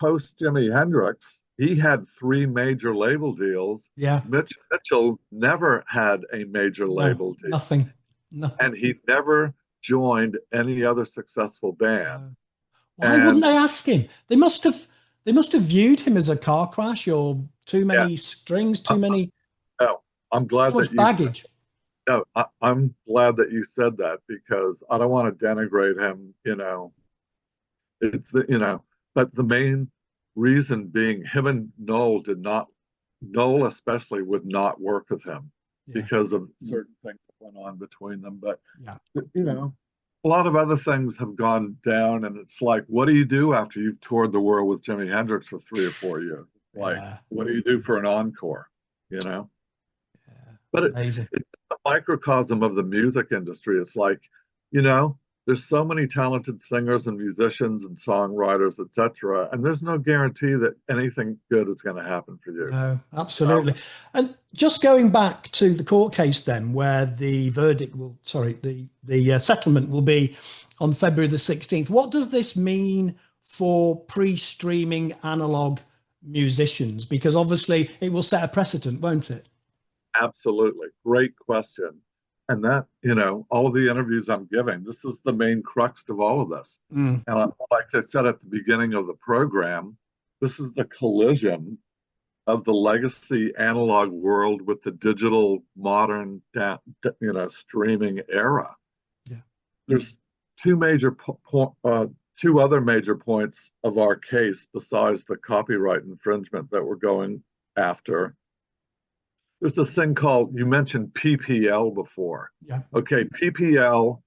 post Jimi Hendrix, he had three major label deals. Yeah. Mitch Mitchell never had a major No, label deal, nothing. Nothing. and he never joined any other successful band. No. Why wouldn't And they ask him? They must have viewed him as a car crash or too yeah, many strings, I, too many, no, I'm glad too that much you said, baggage. no, I'm glad that you said that because I don't want to denigrate him. It's but the main reason being him and Noel did not, Noel especially would not work with him Yeah. because of certain things that went on between them. But Yeah. you know, a lot of other things have gone down, and it's like, what do you do after you've toured the world with Jimi Hendrix for 3 or 4 years? Like, Yeah. what do you do for an encore? You know? Yeah. But Amazing. it's a microcosm of the music industry. It's like, you know, there's so many talented singers and musicians and songwriters, etc., and there's no guarantee that anything good is going to happen for you. No, absolutely. And just going back to the court case then, where the verdict will, sorry, the settlement will be on February the 16th. What does this mean for pre-streaming analog musicians? Because obviously it will set a precedent, won't it? Absolutely. Great question. And that, all of the interviews I'm giving, this is the main crux of all of this. Mm. And like I said at the beginning of the program, this is the collision of the legacy analog world with the digital modern, streaming era. Yeah. There's two other major points of our case besides the copyright infringement that we're going after. There's this thing called, you mentioned PPL before. Yeah. Okay, PPL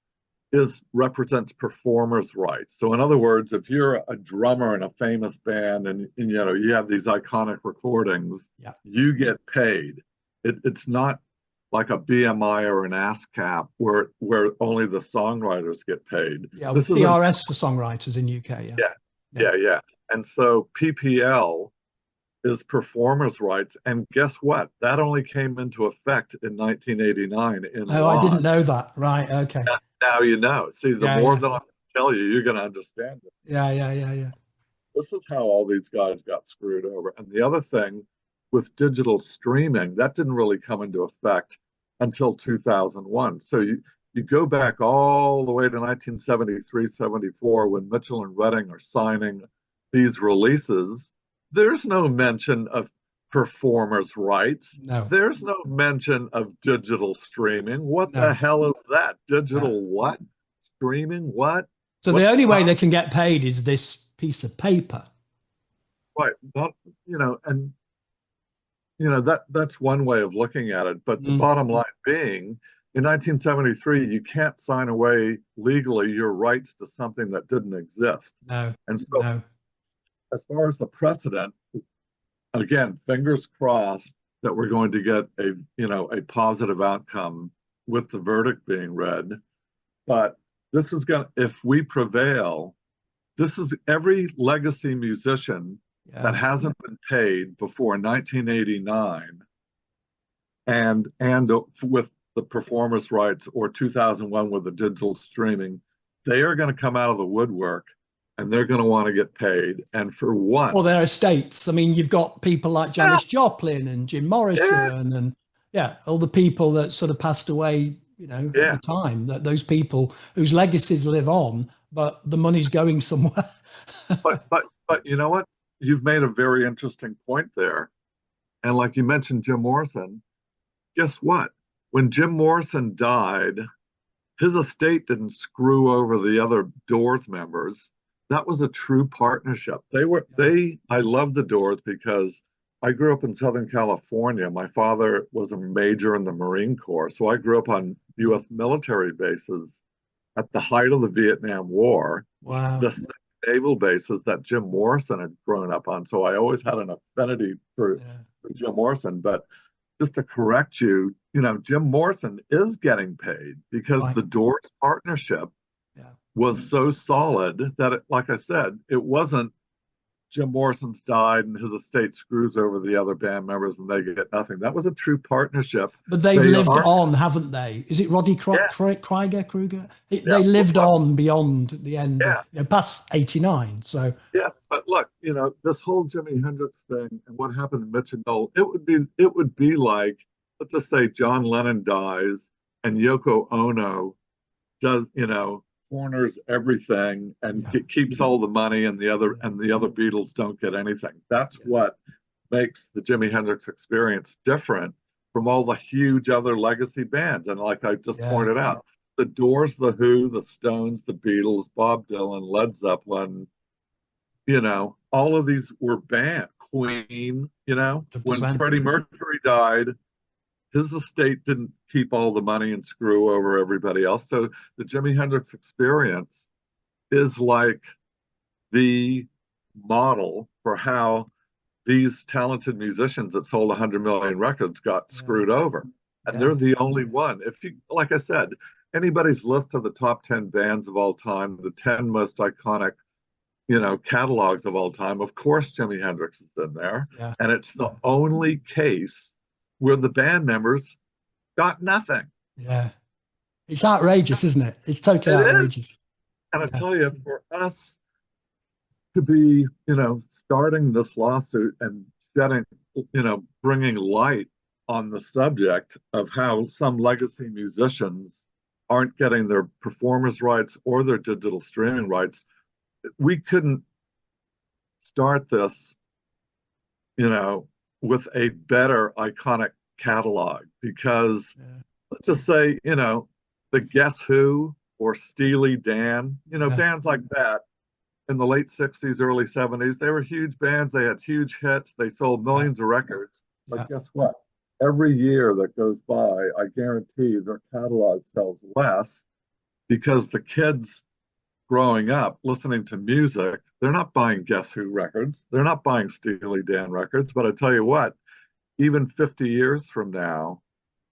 represents performers' rights. So in other words, if you're a drummer in a famous band and you have these iconic recordings, Yeah. you get paid. It's not like a BMI or an ASCAP where only the songwriters get paid. Yeah. This is PRS for songwriters in UK. yeah. And so PPL is performers' rights. And guess what? That only came into effect in 1989 in Oh, I law. didn't know that. Right. Okay. Now you know. See, the Yeah. more Yeah. that I tell you, you're going to understand it. Yeah. This is how all these guys got screwed over. And the other thing with digital streaming, that didn't really come into effect until 2001. So you go back all the way to 1973, 74, when Mitchell and Redding are signing these releases. There's no mention of performers' rights. No. There's no mention of digital streaming. What No. the hell is that? Digital No. what? Streaming what? So the What's only way they can get paid is this piece of paper. right? Not, and that's one way of looking at it. But the bottom line being, in 1973, you can't sign away legally your rights to something that didn't exist. No. And so, No. as far as the precedent, again, fingers crossed that we're going to get a positive outcome with the verdict being read. But this is going to, if we prevail, this is every legacy musician that hasn't been paid before 1989 and with the performance rights, or 2001 with the digital streaming, they are going to come out of the woodwork and they're going to want to get paid. And for once, Or their estates. I mean, you've got people like Janis Joplin and Jim Morrison and all the people that sort of passed away, at the time, that those people whose legacies live on, but the money's going somewhere. but you know what? You've made a very interesting point there. And like you mentioned, Jim Morrison, guess what? When Jim Morrison died, his estate didn't screw over the other Doors members. That was a true partnership. I love the Doors because I grew up in Southern California. My father was a major in the Marine Corps. So I grew up on US military bases at the height of the Vietnam War. Wow. The naval bases that Jim Morrison had grown up on. So I always had an affinity for Jim Morrison. But just to correct you, Jim Morrison is getting paid because the Doors partnership was so solid that, like I said, it wasn't Jim Morrison's died and his estate screws over the other band members and they get nothing. That was a true partnership. But they've They lived are, on, haven't they? Is it Roddy yeah, Kruger? yeah, They lived on beyond the end, yeah, past 89. So, yeah. But look, this whole Jimi Hendrix thing and what happened to Mitch and Noel, it would be like, let's just say John Lennon dies and Yoko Ono does, corners everything and yeah, keeps all the money, and the other yeah, and the other Beatles don't get anything. That's yeah, what makes the Jimi Hendrix Experience different from all the huge other legacy bands. And like I just yeah, pointed out, the Doors, the Who, the Stones, the Beatles, Bob Dylan, Led Zeppelin, all of these were banned. Queen, when 100%. Freddie Mercury died, his estate didn't keep all the money and screw over everybody else. So the Jimi Hendrix Experience is like the model for how these talented musicians that sold 100 million records got Yeah, screwed over. And yeah, they're the only one. If you, like I said, anybody's list of the top 10 bands of all time, the 10 most iconic, catalogs of all time, of course, Jimi Hendrix is in there. yeah, And it's the only case where the band members got nothing. yeah. It's outrageous, isn't it? It's totally It is. outrageous. And I Yeah, tell you, for us to be, starting this lawsuit and shedding, bringing light on the subject of how some legacy musicians aren't getting their performers' rights or their digital streaming rights, we couldn't start this, with a better iconic catalog because yeah, let's just say, the Guess Who or Steely Dan, yeah, bands like that in the late 60s, early 70s, they were huge bands. They had huge hits. They sold yeah, millions of records. yeah, But guess what? Every year that goes by, I guarantee their catalog sells less because the kids growing up listening to music, they're not buying Guess Who records. They're not buying Steely Dan records. But I tell you what, even 50 years from now,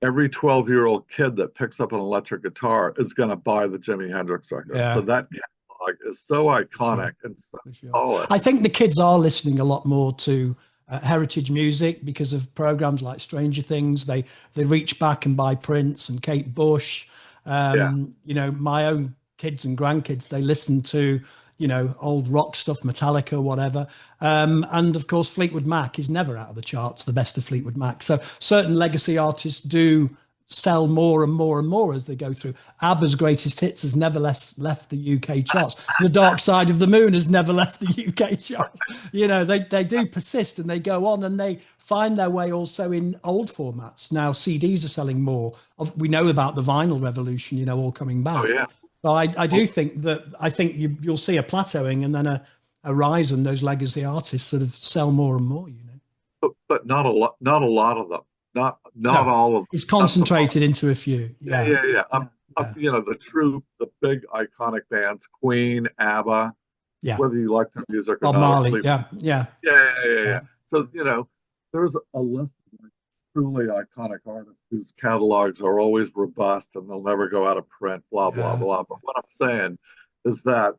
every 12-year-old kid that picks up an electric guitar is going to buy the Jimi Hendrix record. So yeah. that catalog is so For sure, iconic and so for sure. solid. I think the kids are listening a lot more to heritage music because of programs like Stranger Things. They reach back and buy Prince and Kate Bush. Yeah. My own kids and grandkids, they listen to old rock stuff, Metallica, whatever. And of course, Fleetwood Mac is never out of the charts, the best of Fleetwood Mac. So certain legacy artists do sell more and more and more as they go through. ABBA's greatest hits has never left the UK charts. The Dark Side of the Moon has never left the UK charts. They do persist and they go on and they find their way also in old formats. Now CDs are selling more. We know about the vinyl revolution, all coming Oh back. yeah. So I do think that you'll see a plateauing and then a rise, and those legacy artists sort of sell more and more. But not a lot. Not a lot of them. Not No, all of them. it's That's the problem. concentrated into a few. Yeah, Yeah, yeah, yeah. yeah, The big iconic bands, Queen, ABBA, yeah. whether you like their music or Bob not, or Marley. Fleetwood. Yeah, yeah, Yeah, yeah, yeah, yeah, yeah. So, there's a list of truly iconic artists whose catalogs are always robust and they'll never go out of print, blah, blah, yeah, blah. But what I'm saying is that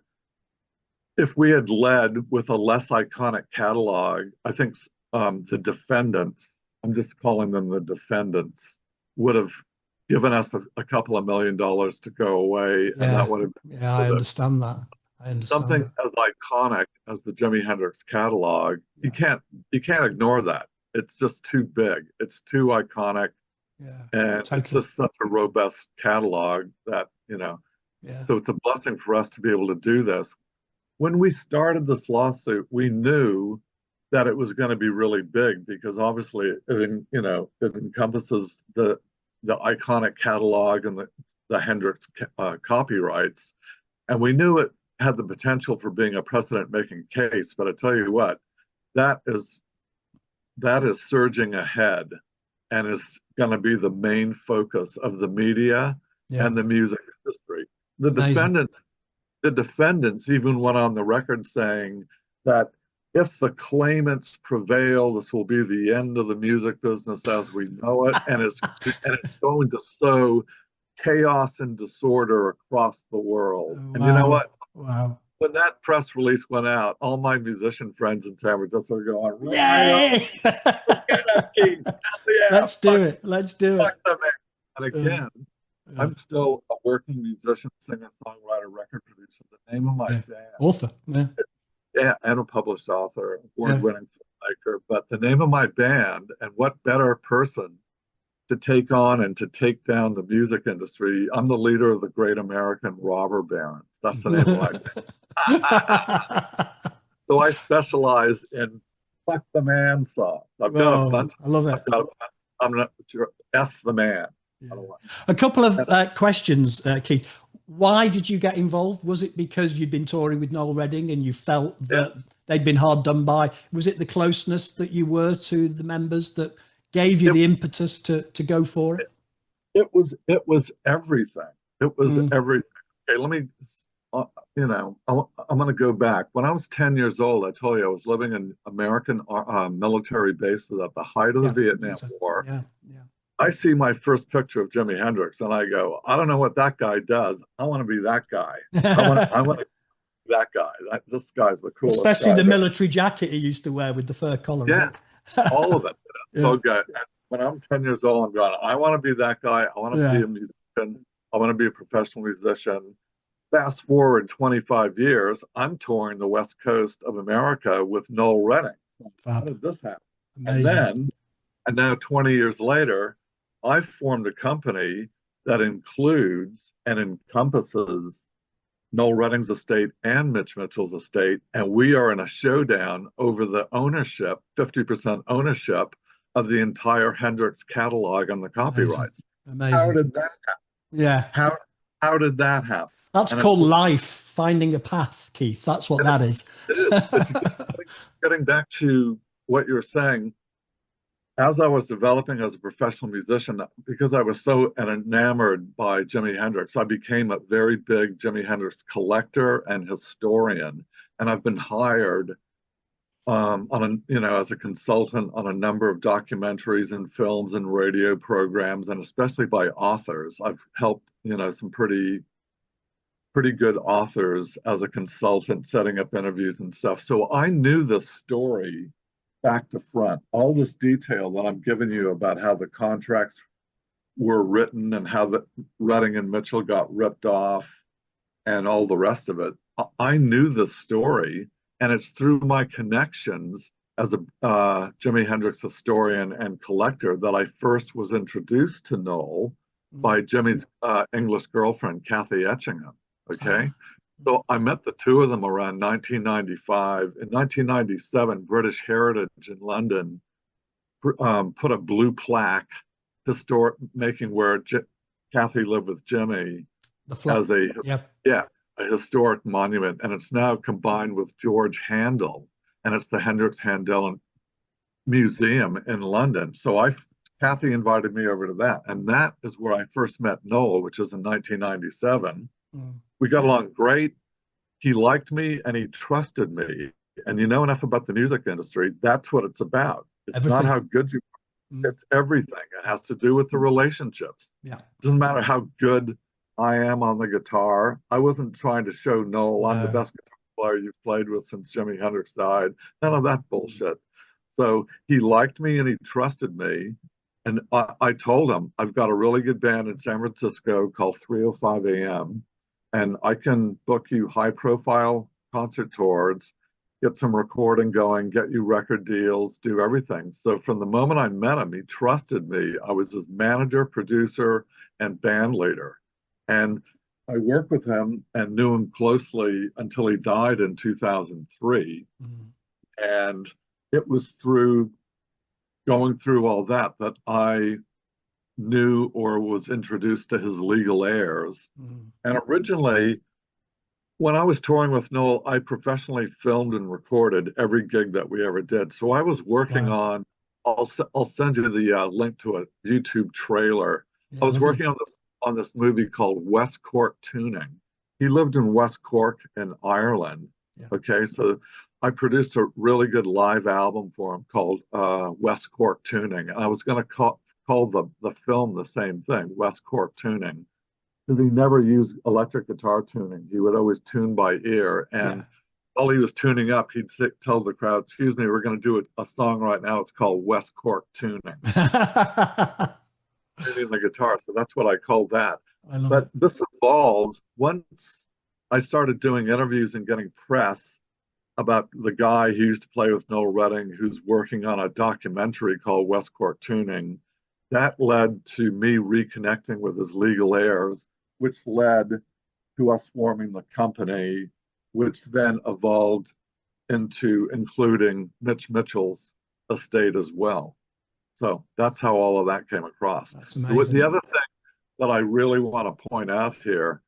if we had led with a less iconic catalog, I think the defendants, I'm just calling them the defendants, would have given us a couple of $1 million to go away, and that yeah, would have yeah. I been understand that. I understand something that. as iconic as the Jimi Hendrix catalog. You Yeah, can't ignore that. It's just too big. It's too iconic, yeah, and it's totally. just such a robust catalog that Yeah, So it's a blessing for us to be able to do this. When we started this lawsuit, we knew that it was going to be really big because obviously it encompasses the iconic catalog and the Hendrix copyrights, and we knew it had the potential for being a precedent-making case. But I tell you what, that is surging ahead and is going to be the main focus of the media yeah. and the music industry. The Amazing. defendants the defendants even went on the record saying that if the claimants prevail, this will be the end of the music business as we know it, and it's going to sow chaos and disorder across the world. And you know Wow, what? wow. when that press release went out, all my musician friends in San Francisco were going, right on, Yay! get up, Keith. Hell yeah, Let's do it. Let's do fuck it. the man. And again, Yeah, I'm still a working musician, singer, songwriter, record producer. The name of my yeah. band, Author. Yeah, yeah, and a published author, yeah. award-winning filmmaker. But the name of my band, and what better person to take on and to take down the music industry? I'm the leader of the Great American Robber Barons. That's the name of my band. So I specialize in fuck the man songs. I've got a Well, bunch. I love it. I've got. I'm not sure. F the man. Yeah. A couple of F, questions, Keith. Why did you get involved? Was it because you'd been touring with Noel Redding and you felt yeah. that they'd been hard done by? Was it the closeness that you were to the members that gave you It, the impetus to go for it? it was everything. It was Mm. everything. Okay, let me. I'm going to go back. When I was 10 years old, I told you I was living in American military bases at the height of the Yeah. Vietnam War. Yeah. Yeah. I see my first picture of Jimi Hendrix, and I go, I don't know what that guy does. I want to be that guy. I want to be that guy. This guy's the coolest Especially guy the there. military jacket he used to wear with the fur collar, Yeah, right? all of it. Yeah. So good. And when I'm 10 years old, I'm going, I want to be that guy. I want to be Yeah. a musician. I want to be a professional musician. Fast forward 25 years, I'm touring the West Coast of America with Noel Redding. So how Fab. did this happen? Amazing. And now 20 years later, I formed a company that includes and encompasses Noel Redding's estate and Mitch Mitchell's estate. And we are in a showdown over the ownership, 50% ownership of the entire Hendrix catalog and the copyrights. Amazing. How did that happen? Yeah. How did that happen? That's And called life, finding a path, Keith. That's what that is. It is. But getting back to what you're saying, as I was developing as a professional musician, because I was so enamored by Jimi Hendrix, I became a very big Jimi Hendrix collector and historian. And I've been hired as a consultant on a number of documentaries and films and radio programs, and especially by authors. I've helped, some pretty good authors as a consultant, setting up interviews and stuff. So I knew the story back to front, all this detail that I'm giving you about how the contracts were written and how the Redding and Mitchell got ripped off and all the rest of it. I knew the story, and it's through my connections as a Jimi Hendrix historian and collector that I first was introduced to Noel by Jimmy's English girlfriend, Kathy Etchingham. Okay. So I met the two of them around 1995. In 1997, British Heritage in London put a blue plaque, making where Kathy lived with Jimmy as a historic monument, and it's now combined with George Handel, and it's the Hendrix Handel Museum in London. So Kathy invited me over to that, and that is where I first met Noel, which was in 1997. We got along great. He liked me and he trusted me. And you know enough about the music industry, that's what it's about. It's everything. Not how good you are. It's everything. It has to do with the relationships. Yeah. It doesn't matter how good I am on the guitar. I wasn't trying to show Noel I'm the best guitar player you've played with since Jimi Hendrix died. None of that bullshit. So he liked me and he trusted me. And I told him, I've got a really good band in San Francisco called 305 AM. And I can book you high profile concert tours, get some recording going, get you record deals, do everything. So from the moment I met him, he trusted me. I was his manager, producer, and band leader. And I worked with him and knew him closely until he died in 2003. And it was through going through all that I knew or was introduced to his legal heirs. And originally, when I was touring with Noel, I professionally filmed and recorded every gig that we ever did. So I was working on, I'll send you the link to a YouTube trailer. I was working on this movie called West Cork Tuning. He lived in West Cork in Ireland. Okay, so I produced a really good live album for him called West Cork Tuning. And I was going to call the film the same thing, West Cork Tuning. because he never used electric guitar tuning. He would always tune by ear. Yeah. And while he was tuning up, he'd tell the crowd, "Excuse me, we're going to do a song right now. It's called West Cork tuning, tuning the guitar." So that's what I called that. I love But it. this evolved once I started doing interviews and getting press about the guy who used to play with Noel Redding, who's working on a documentary called West Cork Tuning. That led to me reconnecting with his legal heirs, which led to us forming the company, which then evolved into including Mitch Mitchell's estate as well. So that's how all of that came across. That's The amazing. other thing that I really want to point out here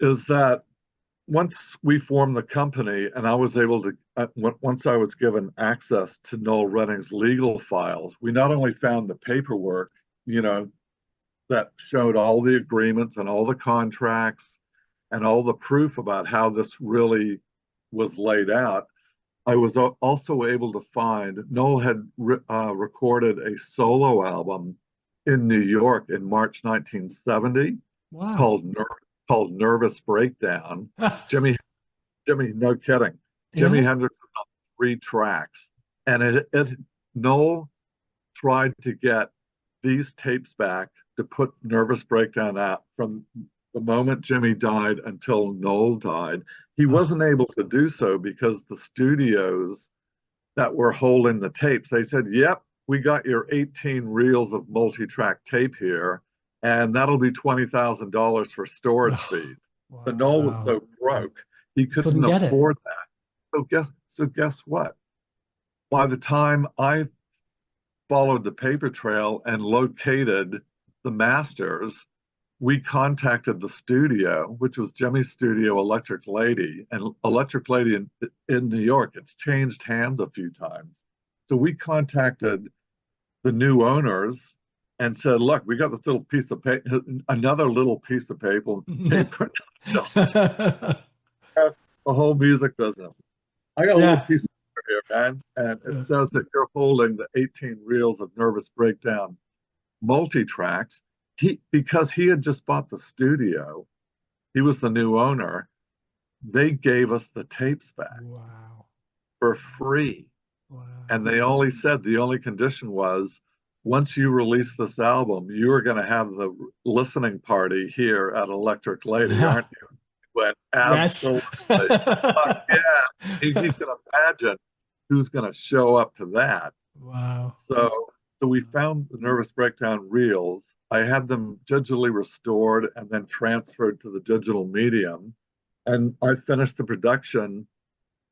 is that once we formed the company and I was able to, once I was given access to Noel Redding's legal files, we not only found the paperwork, you know, that showed all the agreements and all the contracts and all the proof about how this really was laid out. I was also able to find Noel had recorded a solo album in New York in March 1970 Wow. called called Nervous Breakdown. Jimmy, no kidding. Jimi Yeah. Hendrix on 3 tracks, and Noel tried to get these tapes back to put Nervous Breakdown out from the moment Jimmy died until Noel died. He Oh, wasn't able to do so because the studios that were holding the tapes, they said, "Yep, we got your 18 reels of multi-track tape here, and that'll be $20,000 for storage fees." But Noel was wow. so broke, he You couldn't couldn't get it. afford that. So guess what? By the time I followed the paper trail and located the masters, we contacted the studio, which was Jimmy's studio, Electric Lady. And Electric Lady in New York, it's changed hands a few times. So we contacted the new owners and said, "Look, we got this little piece of paper, another little piece of paper, the whole music business. I got a little Yeah. piece of paper here, man, and it says that you're holding the 18 reels of Nervous Breakdown multi-tracks." Because he had just bought the studio, he was the new owner. They gave us the tapes back Wow. for free. And Wow. they only said the only condition was once you release this album, you are going to have the listening party here at Electric Lady, aren't you? Went, Yes. absolutely. Yeah. You can imagine who's going to show up to that. Wow. So we found the Nervous Breakdown reels. I had them digitally restored and then transferred to the digital medium. And I finished the production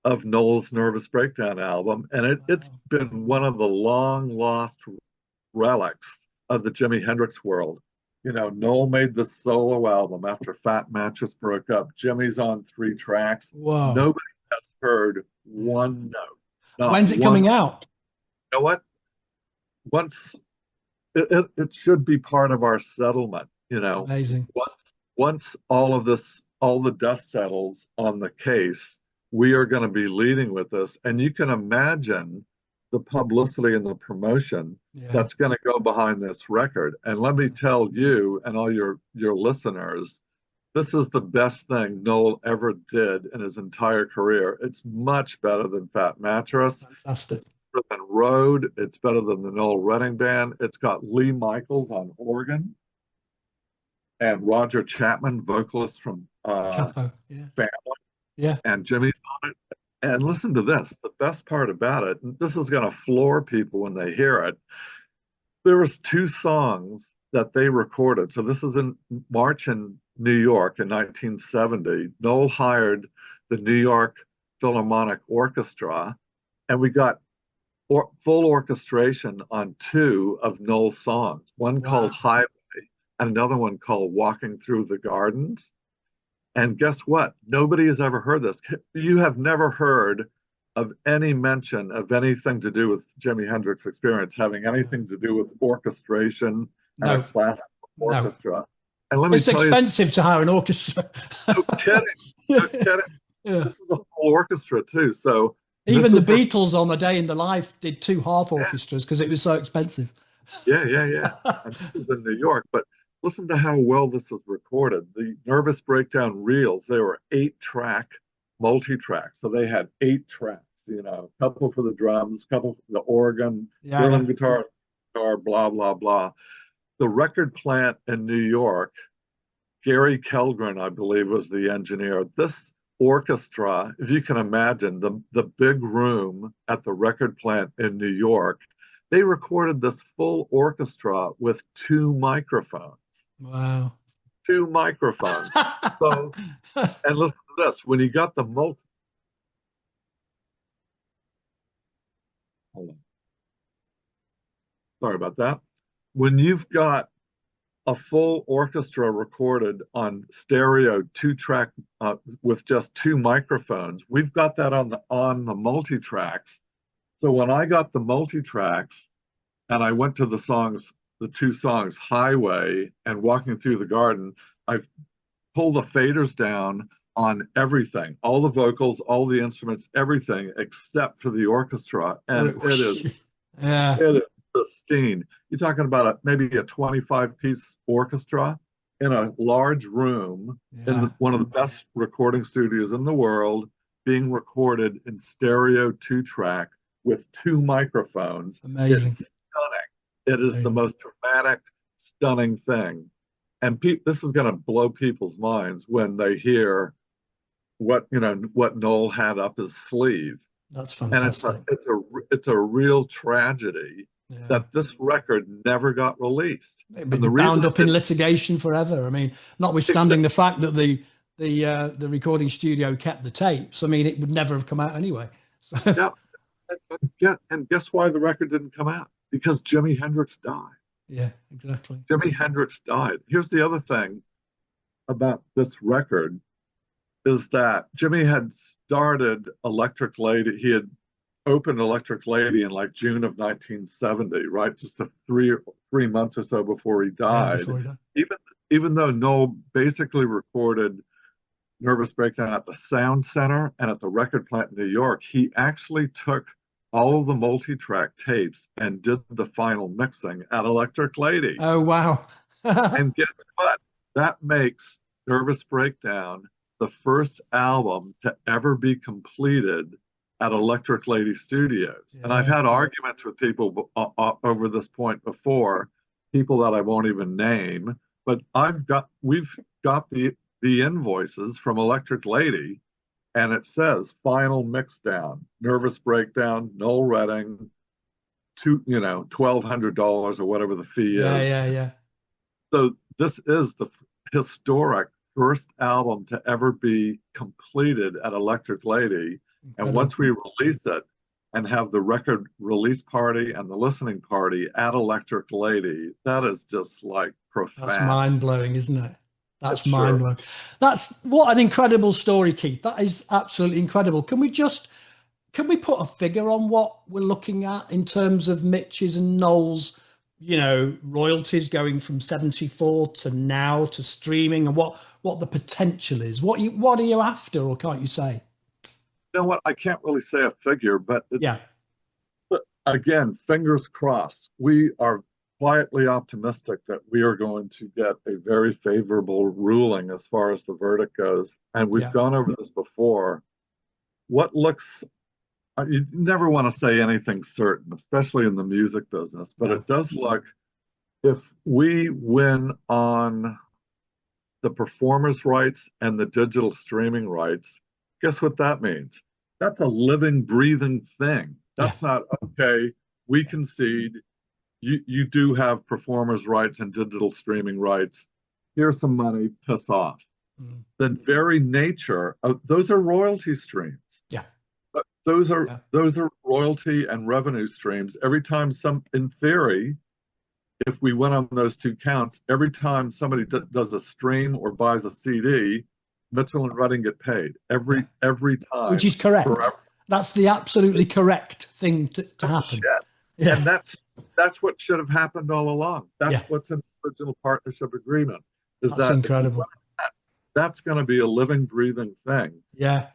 of Noel's Nervous Breakdown album. And it's Wow. been one of the long lost relics of the Jimi Hendrix world. You know, Noel made the solo album after Fat Mattress broke up. Jimmy's on 3 tracks. Whoa. Nobody has heard Yeah. one note, not When's it one. coming You out? know what? Once it should be part of our settlement, you know. Amazing. Once all the dust settles on the case, we are going to be leading with this. And you can imagine the publicity and the promotion Yeah. that's going to go behind this record. And let me tell you and all your listeners, this is the best thing Noel ever did in his entire career. It's much better than Fat Mattress. Fantastic. It's better than Road. It's better than the Noel Redding Band. It's got Lee Michaels on organ and Roger Chapman, vocalist from Chapo. Yeah. Family, Yeah. and Jimmy's on it. And Yeah. listen to this. The best part about it, and this is going to floor people when they hear it. There was 2 songs that they recorded. So this is in March in New York in 1970. Noel hired the New York Philharmonic Orchestra, and we got full orchestration on 2 of Noel's songs. One called Wow. Highway and another one called Walking Through the Gardens. And guess what? Nobody has ever heard this. You have never heard of any mention of anything to do with Jimi Hendrix Experience having anything to do with orchestration and a No. classical No. orchestra. And let me It's tell you, expensive to hire an orchestra. no kidding, no kidding. Yeah. This is a full orchestra too. So this Even the is the Beatles on A Day in the Life did 2 half yeah, orchestras because it was so expensive. yeah. And this is in New York. But listen to how well this was recorded. The Nervous Breakdown reels, they were 8-track, multi-track. So they had 8 tracks, you know, a couple for the drums, a couple for the organ, rhythm guitar, blah, blah, blah. The record plant in New York, Gary Kellgren, I believe, was the engineer. This orchestra, if you can imagine, the big room at the record plant in New York, they recorded this full orchestra with 2 microphones. Wow. 2 microphones. So, and listen to this, when you got the hold on. Sorry about that. When you've got a full orchestra recorded on stereo 2-track with just 2 microphones, we've got that on the multi-tracks. So when I got the multi-tracks and I went to the 2 songs, Highway and Walking Through the Garden, I've pulled the faders down on everything, all the vocals, all the instruments, everything except for the orchestra. And it is pristine. You're talking about maybe a 25-piece orchestra in a large room in one of the best recording studios in the world, being recorded in stereo 2-track with 2 microphones. Amazing. It's stunning. It is the most dramatic, stunning thing. And this is going to blow people's minds when they hear what Noel had up his sleeve. That's fantastic. And it's a real tragedy that this record never got released. It'd be bound up in litigation forever. I mean, notwithstanding the fact that the recording studio kept the tapes, I mean, it would never have come out anyway. So. Yeah, and guess why the record didn't come out? Because Jimi Hendrix died. Yeah, exactly. Jimi Hendrix died. Here's the other thing about this record is that Jimi had started Electric Lady. He had opened Electric Lady in like June of 1970, right? Just 3 months or so before he died. Before he died. Even though Noel basically recorded Nervous Breakdown at the Sound Center and at the record plant in New York, he actually took all of the multi-track tapes and did the final mixing at Electric Lady. Oh, wow. And guess what? That makes Nervous Breakdown the first album to ever be completed at Electric Lady Studios. Yeah. And I've had arguments with people over this point before, people that I won't even name, but we've got the invoices from Electric Lady, and it says final mixdown, Nervous Breakdown, Noel Redding, $1,200 or whatever the fee is. Yeah. So this is the historic first album to ever be completed at Electric Lady. Incredible. And once we release it and have the record release party and the listening party at Electric Lady, that is just like profound. That's mind-blowing, isn't it? That's mind-blowing. That's what an incredible story, Keith. That is absolutely incredible. Can we put a figure on what we're looking at in terms of Mitch's and Noel's, royalties going from 74 to now to streaming, and what the potential is? What are you after, or can't you say? You know what? I can't really say a figure, but but again, fingers crossed. We are quietly optimistic that we are going to get a very favorable ruling as far as the verdict goes. And we've gone over this before. You never want to say anything certain, especially in the music business, but it does look, if we win on the performers' rights and the digital streaming rights, guess what that means? That's a living, breathing thing. That's not, okay, we concede, you do have performers' rights and digital streaming rights. Here's some money, piss off. The very nature of those are royalty streams. Yeah. Those are royalty and revenue streams. Every time in theory, if we went on those 2 counts, every time somebody does a stream or buys a CD, Mitchell and Redding get paid every time. Which is correct. Forever. That's the absolutely correct thing to happen. Yeah. And that's what should have happened all along. That's what's in the original partnership agreement. That's incredible. That's going to be a living, breathing thing. Yeah.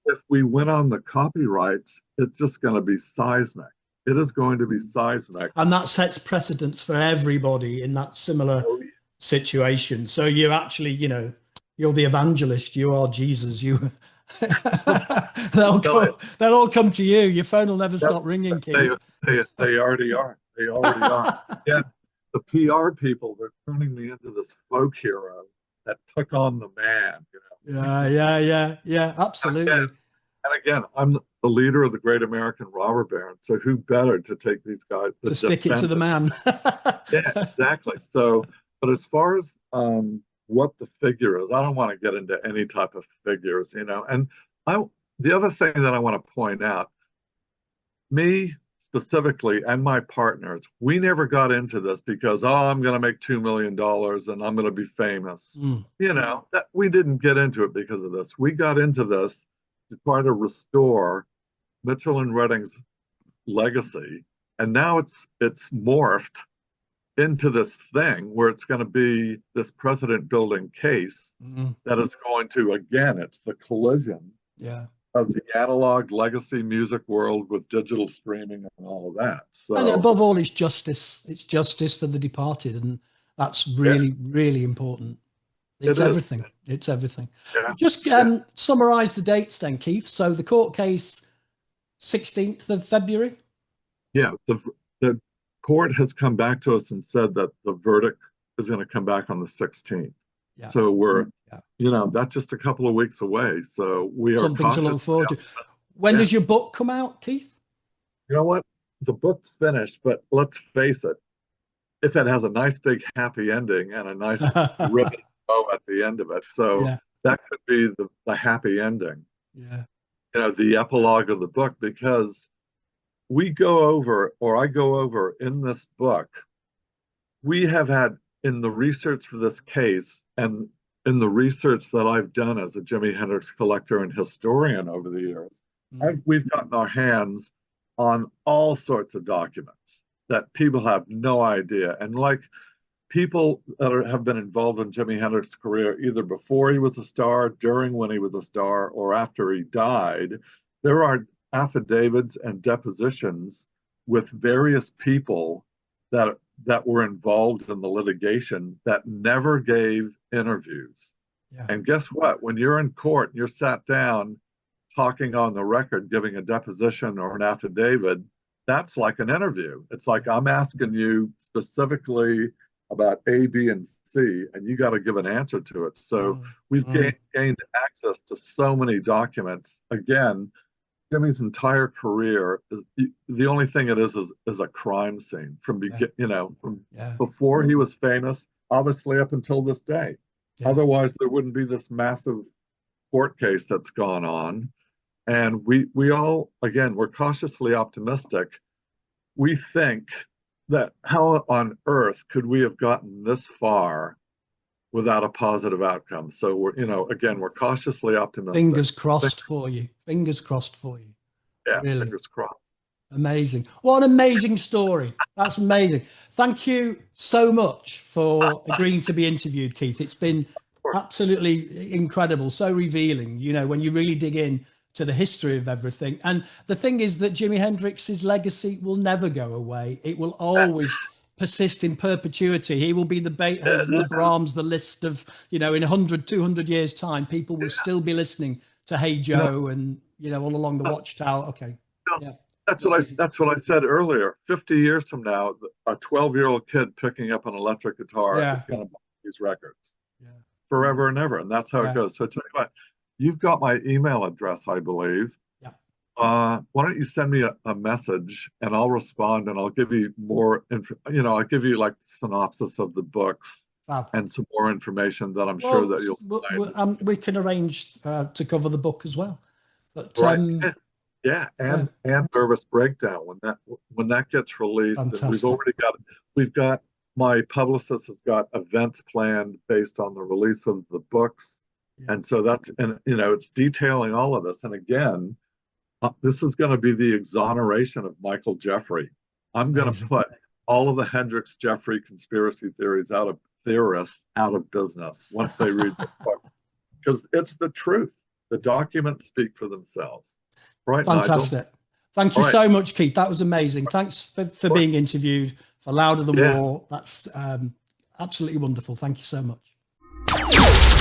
If we went on the copyrights, it's just going to be seismic. It is going to be seismic. And that sets precedents for everybody in that similar situation. So you actually, you're the evangelist. You are Jesus. You. They'll all come to you. Your phone will never stop ringing, Keith. They already are. They already are. Yeah, the PR people, they're turning me into this folk hero that took on the man. Yeah, absolutely. And again, I'm the leader of the Great American Robber Baron. So who better to take these guys to stick it to the man? Yeah, exactly. So, but as far as what the figure is, I don't want to get into any type of figures, And the other thing that I want to point out, me specifically and my partners, we never got into this because, I'm going to make $2 million and I'm going to be famous. That we didn't get into it because of this. We got into this to try to restore Mitchell and Redding's legacy, and now it's morphed into this thing where it's going to be this precedent building case that is going to, again, it's the collision of the analog legacy music world with digital streaming and all of that. So, and above all, it's justice. It's justice for the departed, and that's really, really important. It's everything. It's everything. Yeah. Just summarize the dates then, Keith. So the court case, 16th of February. Yeah, the court has come back to us and said that the verdict is going to come back on the 16th. Yeah. So we're, that's just a couple of weeks away. So we are something to look forward to. When does your book come out, Keith? You know what? The book's finished, but let's face it, if it has a nice big happy ending and a nice ribbon bow at the end of it, so that could be the happy ending. Yeah. The epilogue of the book, because I go over in this book, we have had in the research for this case and in the research that I've done as a Jimi Hendrix collector and historian over the years, we've gotten our hands on all sorts of documents that people have no idea. And like people that have been involved in Jimi Hendrix's career, either before he was a star, during when he was a star, or after he died, there are affidavits and depositions with various people that were involved in the litigation that never gave interviews. Yeah. And guess what? When you're in court, you're sat down talking on the record, giving a deposition or an affidavit, that's like an interview. It's like I'm asking you specifically about A, B, and C, and you got to give an answer to it. So we've gained access to so many documents. Again, Jimmy's entire career is the only thing it is a crime scene from before he was famous, obviously up until this day. Yeah. Otherwise, there wouldn't be this massive court case that's gone on. And we all, again, we're cautiously optimistic. We think that how on earth could we have gotten this far without a positive outcome? So we're cautiously optimistic. Fingers crossed for you. Fingers crossed for you. Yeah, really. Fingers crossed. Amazing. What an amazing story. That's amazing. Thank you so much for agreeing to be interviewed, Keith. It's been absolutely incredible, so revealing, when you really dig in to the history of everything. And the thing is that Jimi Hendrix's legacy will never go away. It will always persist in perpetuity. He will be the Beethoven, the Brahms, the Liszt of, in 100, 200 years time, people will still be listening to Hey Joe and, all along the Watchtower. Okay. Yeah. That's what I said earlier. 50 years from now, a 12-year-old kid picking up an electric guitar is going to buy these records forever and ever. And that's how it goes. So tell you what, you've got my email address, I believe. Yeah. Why don't you send me a message and I'll respond and I'll give you more I'll give you like synopsis of the books and some more information that I'm sure that you'll find. We can arrange to cover the book as well. But and Nervous Breakdown when that gets released. We've got my publicist has got events planned based on the release of the books. Yeah. And so it's detailing all of this. And again, this is going to be the exoneration of Michael Jeffrey. I'm going to put all of the Hendrix Jeffrey conspiracy theorists out of business once they read this book, because it's the truth. The documents speak for themselves. Right, fantastic. Nigel? Thank you so much, Keith. That was amazing. Thanks for being interviewed for Louder Than War. That's absolutely wonderful. Thank you so much.